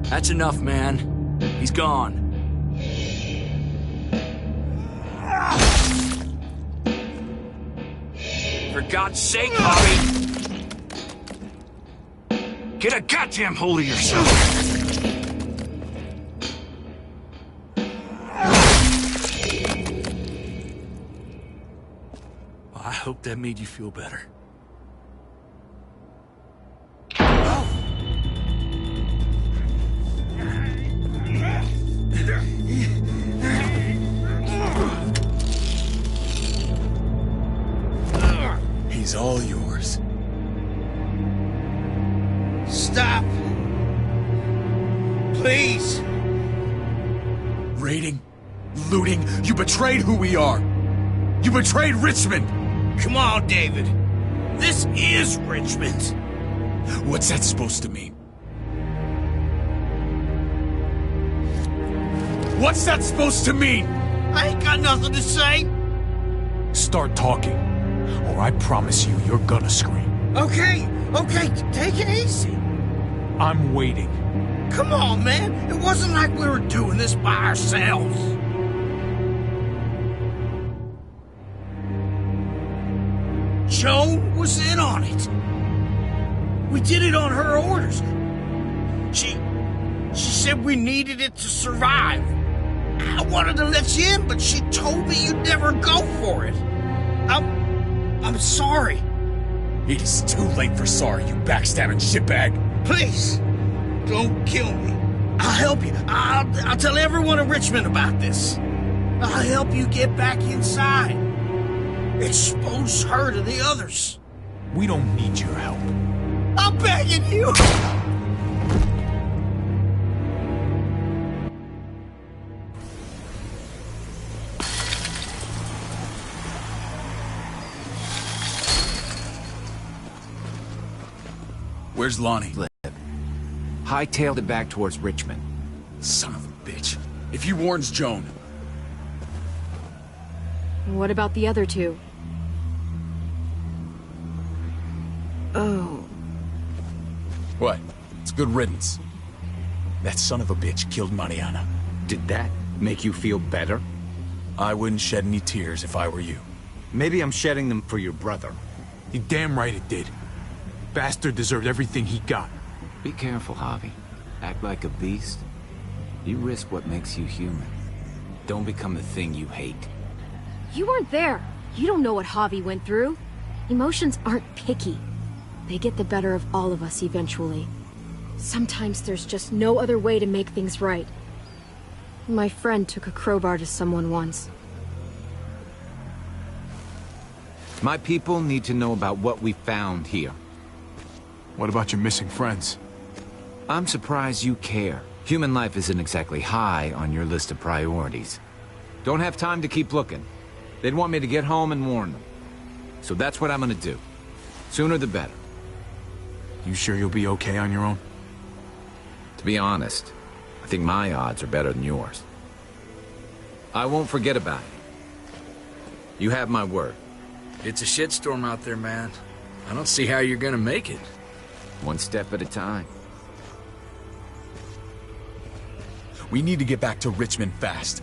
That's enough, man. He's gone. For God's sake, Bobby! Get a goddamn hold of yourself! Well, I hope that made you feel better. He's all yours. Stop! Please! Raiding Looting. You betrayed who we are. You betrayed Richmond. Come on, David. This is Richmond. What's that supposed to mean? What's that supposed to mean? I ain't got nothing to say. Start talking, or I promise you, you're gonna scream. Okay, take it easy. I'm waiting. Come on, man. It wasn't like we were doing this by ourselves. Joan was in on it. We did it on her orders. She said we needed it to survive. I wanted to let you in, but she told me you'd never go for it. I'm sorry. It is too late for sorry, you backstabbing shitbag. Please, don't kill me. I'll help you. I'll tell everyone in Richmond about this. I'll help you get back inside. Expose her to the others. We don't need your help. I'm begging you. Where's Lonnie? Hightailed it back towards Richmond. Son of a bitch. If he warns Joan... What about the other two? Oh. What? It's good riddance. That son of a bitch killed Mariana. Did that make you feel better? I wouldn't shed any tears if I were you. Maybe I'm shedding them for your brother. You damn right it did. Bastard deserved everything he got. Be careful, Javi. Act like a beast. You risk what makes you human. Don't become the thing you hate. You weren't there. You don't know what Javi went through. Emotions aren't picky. They get the better of all of us eventually. Sometimes there's just no other way to make things right. My friend took a crowbar to someone once. My people need to know about what we found here. What about your missing friends? I'm surprised you care. Human life isn't exactly high on your list of priorities. Don't have time to keep looking. They'd want me to get home and warn them. So that's what I'm gonna do. Sooner the better. You sure you'll be okay on your own? To be honest, I think my odds are better than yours. I won't forget about it. You have my word. It's a shitstorm out there, man. I don't see how you're gonna make it. One step at a time. We need to get back to Richmond fast.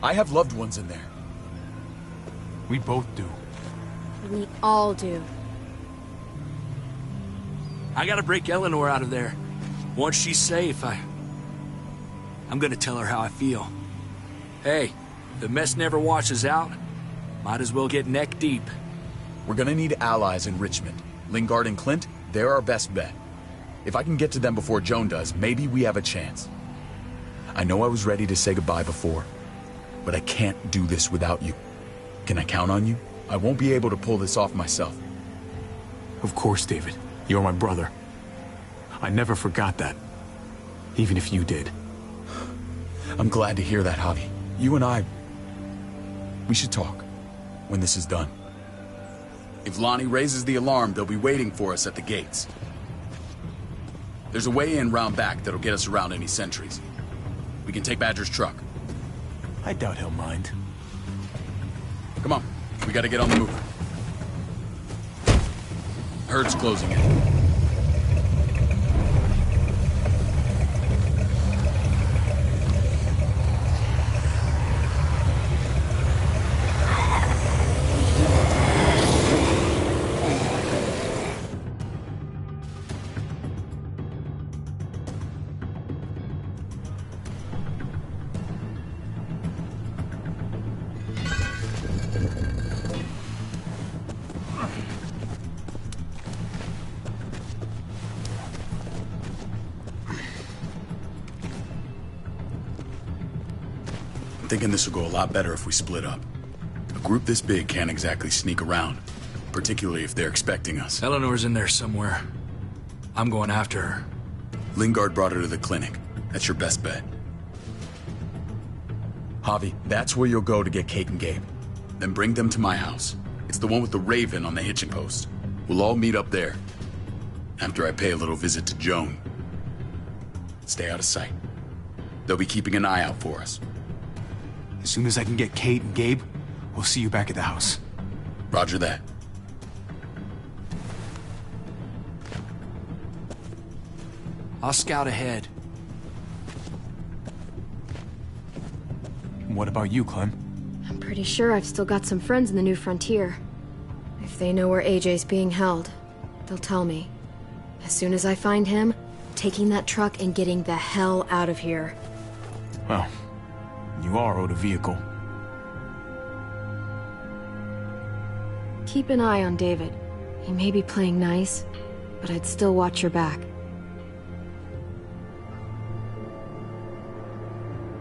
I have loved ones in there. We both do. We all do. I gotta break Eleanor out of there. Once she's safe, I'm gonna tell her how I feel. Hey, the mess never washes out. Might as well get neck deep. We're gonna need allies in Richmond. Lingard and Clint, they're our best bet. If I can get to them before Joan does, maybe we have a chance. I know I was ready to say goodbye before, but I can't do this without you. Can I count on you? I won't be able to pull this off myself. Of course, David. You're my brother. I never forgot that. Even if you did. I'm glad to hear that, Javi. You and I... we should talk. When this is done. If Lonnie raises the alarm, they'll be waiting for us at the gates. There's a way in round back that'll get us around any sentries. We can take Badger's truck. I doubt he'll mind. Come on, we gotta get on the move. Herd's closing in. I'm thinking this will go a lot better if we split up. A group this big can't exactly sneak around, particularly if they're expecting us. Eleanor's in there somewhere. I'm going after her. Lingard brought her to the clinic. That's your best bet. Javi, that's where you'll go to get Kate and Gabe. Then bring them to my house. It's the one with the raven on the hitching post. We'll all meet up there. After I pay a little visit to Joan. Stay out of sight. They'll be keeping an eye out for us. As soon as I can get Kate and Gabe, we'll see you back at the house. Roger that. I'll scout ahead. What about you, Clem? I'm pretty sure I've still got some friends in the New Frontier. If they know where AJ's being held, they'll tell me. As soon as I find him, taking that truck and getting the hell out of here. Well, you are owed a vehicle. Keep an eye on David. He may be playing nice, but I'd still watch your back.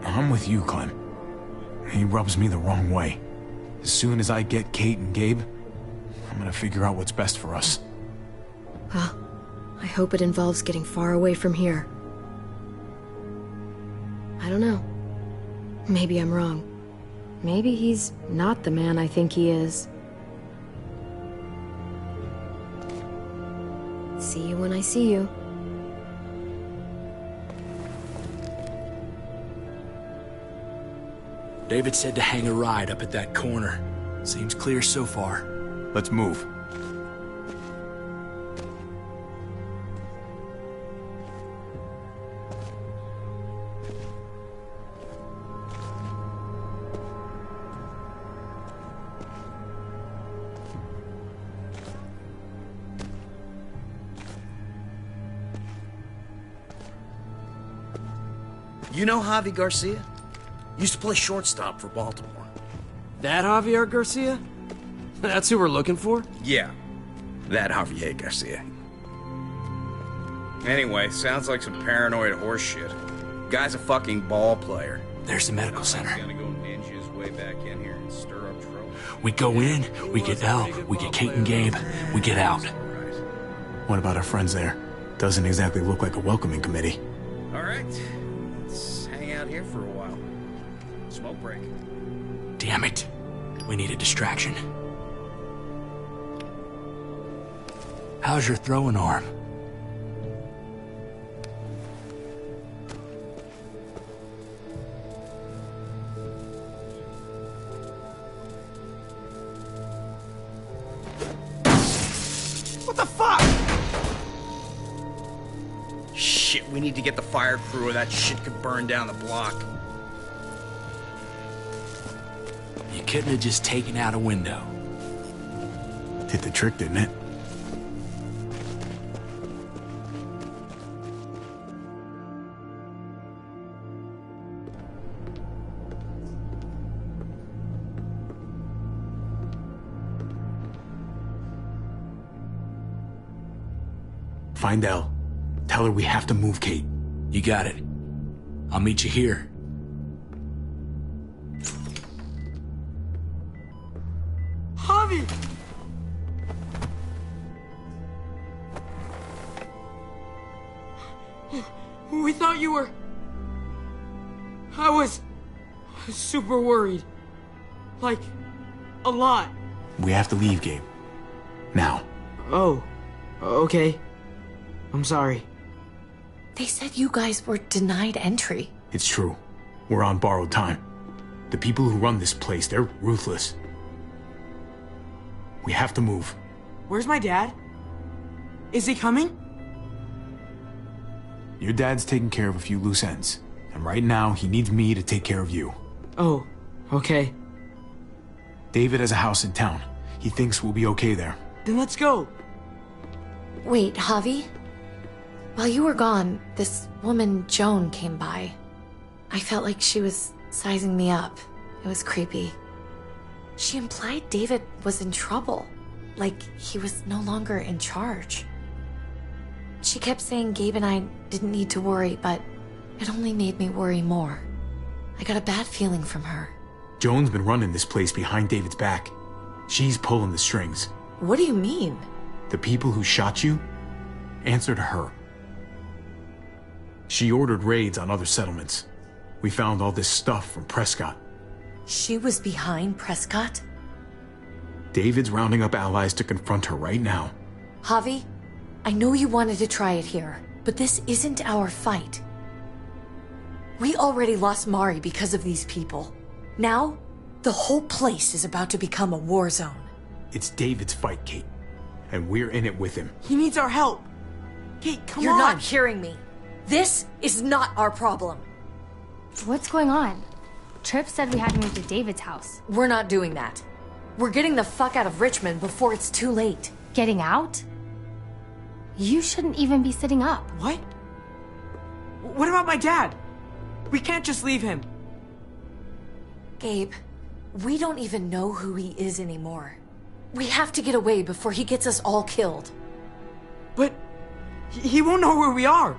I'm with you, Clem. He rubs me the wrong way. As soon as I get Kate and Gabe, I'm gonna figure out what's best for us. Well, I hope it involves getting far away from here. I don't know. Maybe I'm wrong. Maybe he's not the man I think he is. See you when I see you. David said to hang a ride up at that corner. Seems clear so far. Let's move. You know Javi Garcia? Used to play shortstop for Baltimore. That Javier Garcia? That's who we're looking for? Yeah, that Javier Garcia. Anyway, sounds like some paranoid horse shit. Guy's a fucking ball player. There's the medical center. He's gonna go ninja his way back in here and stir up trouble. We go in, we get Elle, we get Kate and Gabe, we get out. What about our friends there? Doesn't exactly look like a welcoming committee. All right, let's hang out here for a while. Smoke break. Damn it. We need a distraction. How's your throwing arm? What the fuck? Shit, we need to get the fire crew or that shit could burn down the block. You couldn't have just taken out a window. Did the trick, didn't it? Find Elle. Tell her we have to move Kate. You got it. I'll meet you here. Javi! We thought you were... I was super worried. Like, a lot. We have to leave, Gabe. Now. Oh, okay. I'm sorry. They said you guys were denied entry. It's true. We're on borrowed time. The people who run this place, they're ruthless. We have to move. Where's my dad? Is he coming? Your dad's taking care of a few loose ends. And right now, he needs me to take care of you. Oh, okay. David has a house in town. He thinks we'll be okay there. Then let's go. Wait, Javi? While you were gone, this woman, Joan, came by. I felt like she was sizing me up. It was creepy. She implied David was in trouble. Like he was no longer in charge. She kept saying Gabe and I didn't need to worry, but it only made me worry more. I got a bad feeling from her. Joan's been running this place behind David's back. She's pulling the strings. What do you mean? The people who shot you answer to her. She ordered raids on other settlements. We found all this stuff from Prescott. She was behind Prescott? David's rounding up allies to confront her right now. Javi, I know you wanted to try it here, but this isn't our fight. We already lost Mari because of these people. Now, the whole place is about to become a war zone. It's David's fight, Kate. And we're in it with him. He needs our help. Kate, come on. You're not hearing me. This is not our problem. What's going on? Tripp said we had to move to David's house. We're not doing that. We're getting the fuck out of Richmond before it's too late. Getting out? You shouldn't even be sitting up. What? What about my dad? We can't just leave him. Gabe, we don't even know who he is anymore. We have to get away before he gets us all killed. But he won't know where we are.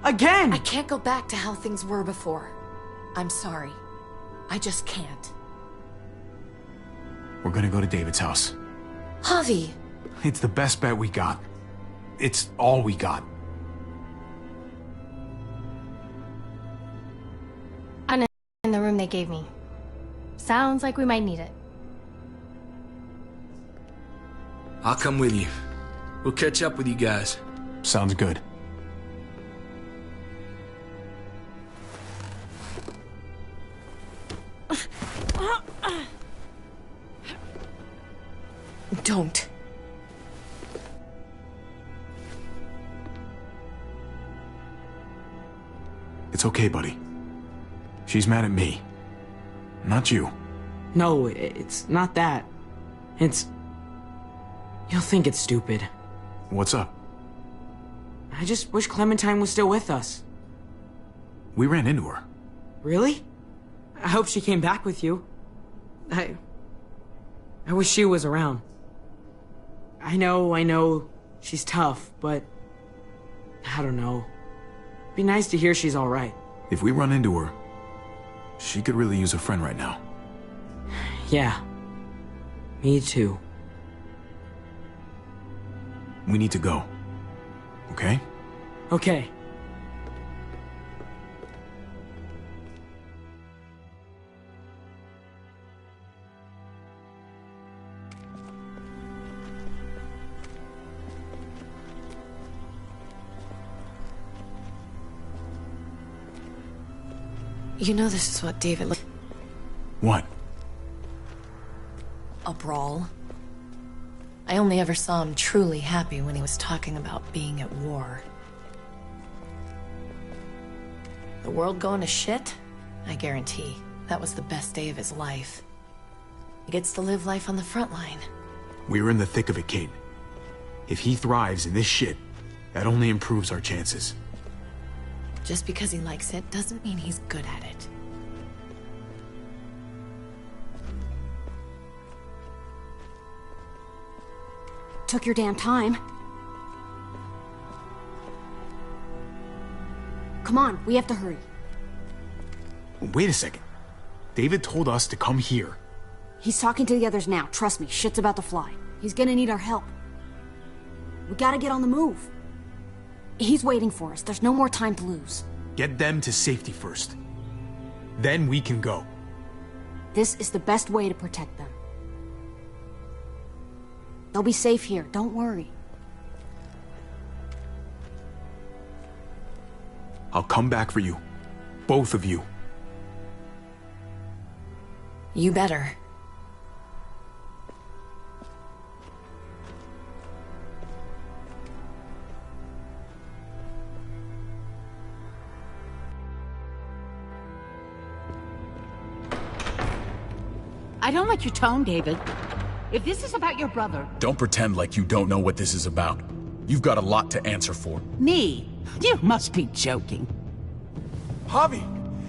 Again! I can't go back to how things were before. I'm sorry. I just can't. We're gonna go to David's house. Javi! It's the best bet we got. It's all we got. I'm in the room they gave me. Sounds like we might need it. I'll come with you. We'll catch up with you guys. Sounds good. Don't. It's okay, buddy. She's mad at me. Not you. No, it's not that. It's... You'll think it's stupid. What's up? I just wish Clementine was still with us. We ran into her. Really? I hope she came back with you. I wish she was around. I know, she's tough, but... I don't know. It'd be nice to hear she's alright. If we run into her, she could really use a friend right now. Yeah. Me too. We need to go. Okay? Okay. You know this is what David... What? A brawl. I only ever saw him truly happy when he was talking about being at war. The world going to shit? I guarantee that was the best day of his life. He gets to live life on the front line. We're in the thick of it, Kate. If he thrives in this shit, that only improves our chances. Just because he likes it doesn't mean he's good at it. Took your damn time. Come on, we have to hurry. Wait a second. David told us to come here. He's talking to the others now. Trust me, shit's about to fly. He's gonna need our help. We gotta get on the move. He's waiting for us. There's no more time to lose. Get them to safety first. Then we can go. This is the best way to protect them. They'll be safe here. Don't worry. I'll come back for you. Both of you. You better. I don't like your tone, David. If this is about your brother... Don't pretend like you don't know what this is about. You've got a lot to answer for. Me? You must be joking. Javi!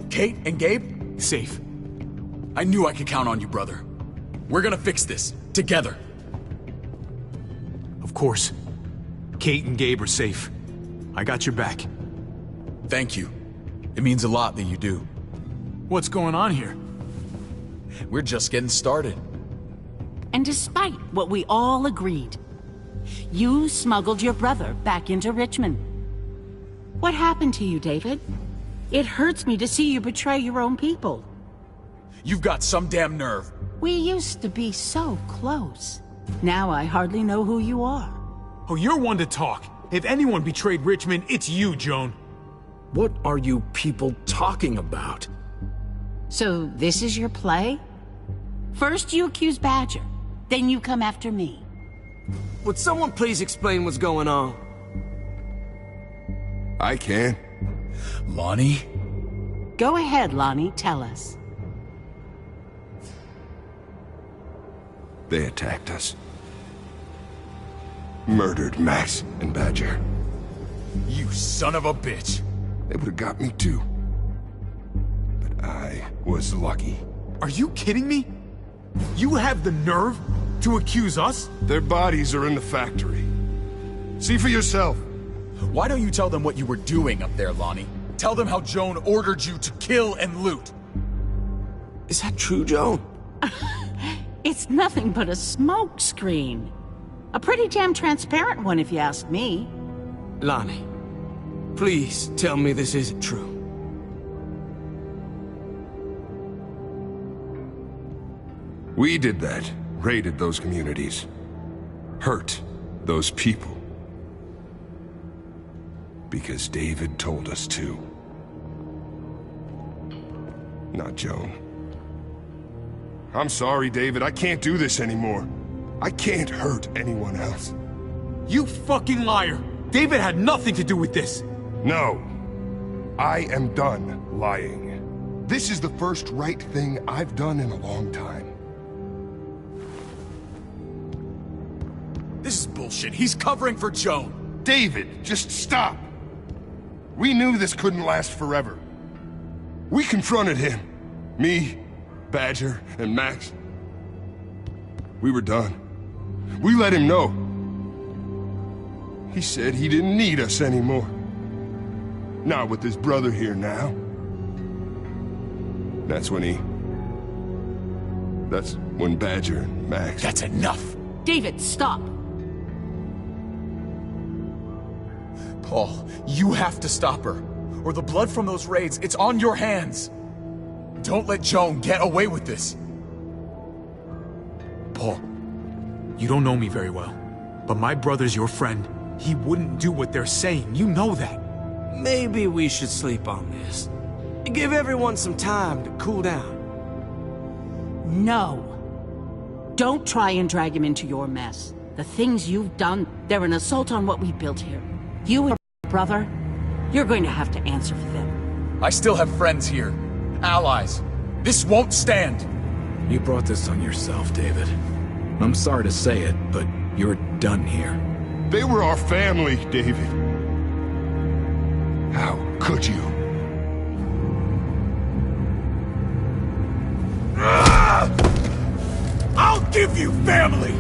Kate and Gabe? Safe. I knew I could count on you, brother. We're gonna fix this. Together. Of course. Kate and Gabe are safe. I got your back. Thank you. It means a lot that you do. What's going on here? We're just getting started. And despite what we all agreed, you smuggled your brother back into Richmond. What happened to you, David? It hurts me to see you betray your own people. You've got some damn nerve. We used to be so close. Now I hardly know who you are. Oh, you're one to talk. If anyone betrayed Richmond, it's you, Joan. What are you people talking about? So this is your play? First you accuse Badger, then you come after me. Would someone please explain what's going on? I can. Lonnie? Go ahead, Lonnie, tell us. They attacked us. Murdered Max and Badger. You son of a bitch. They would have got me too. But I was lucky. Are you kidding me? You have the nerve to accuse us? Their bodies are in the factory. See for yourself. Why don't you tell them what you were doing up there, Lonnie? Tell them how Joan ordered you to kill and loot. Is that true, Joan? It's nothing but a smoke screen. A pretty damn transparent one, if you ask me. Lonnie, please tell me this isn't true. We did that. Raided those communities. Hurt those people. Because David told us to. Not Joan. I'm sorry, David. I can't do this anymore. I can't hurt anyone else. You fucking liar! David had nothing to do with this! No. I am done lying. This is the first right thing I've done in a long time. This is bullshit. He's covering for Joan. David, just stop. We knew this couldn't last forever. We confronted him. Me, Badger, and Max. We were done. We let him know. He said he didn't need us anymore. Not with his brother here now. That's when Badger and Max... That's enough! David, stop! Paul, you have to stop her. Or the blood from those raids, it's on your hands. Don't let Joan get away with this. Paul, you don't know me very well, but my brother's your friend. He wouldn't do what they're saying. You know that. Maybe we should sleep on this. Give everyone some time to cool down. No. Don't try and drag him into your mess. The things you've done, they're an assault on what we built here. You and your brother, you're going to have to answer for them. I still have friends here. Allies. This won't stand. You brought this on yourself, David. I'm sorry to say it, but you're done here. They were our family, David. How could you? I'll give you family!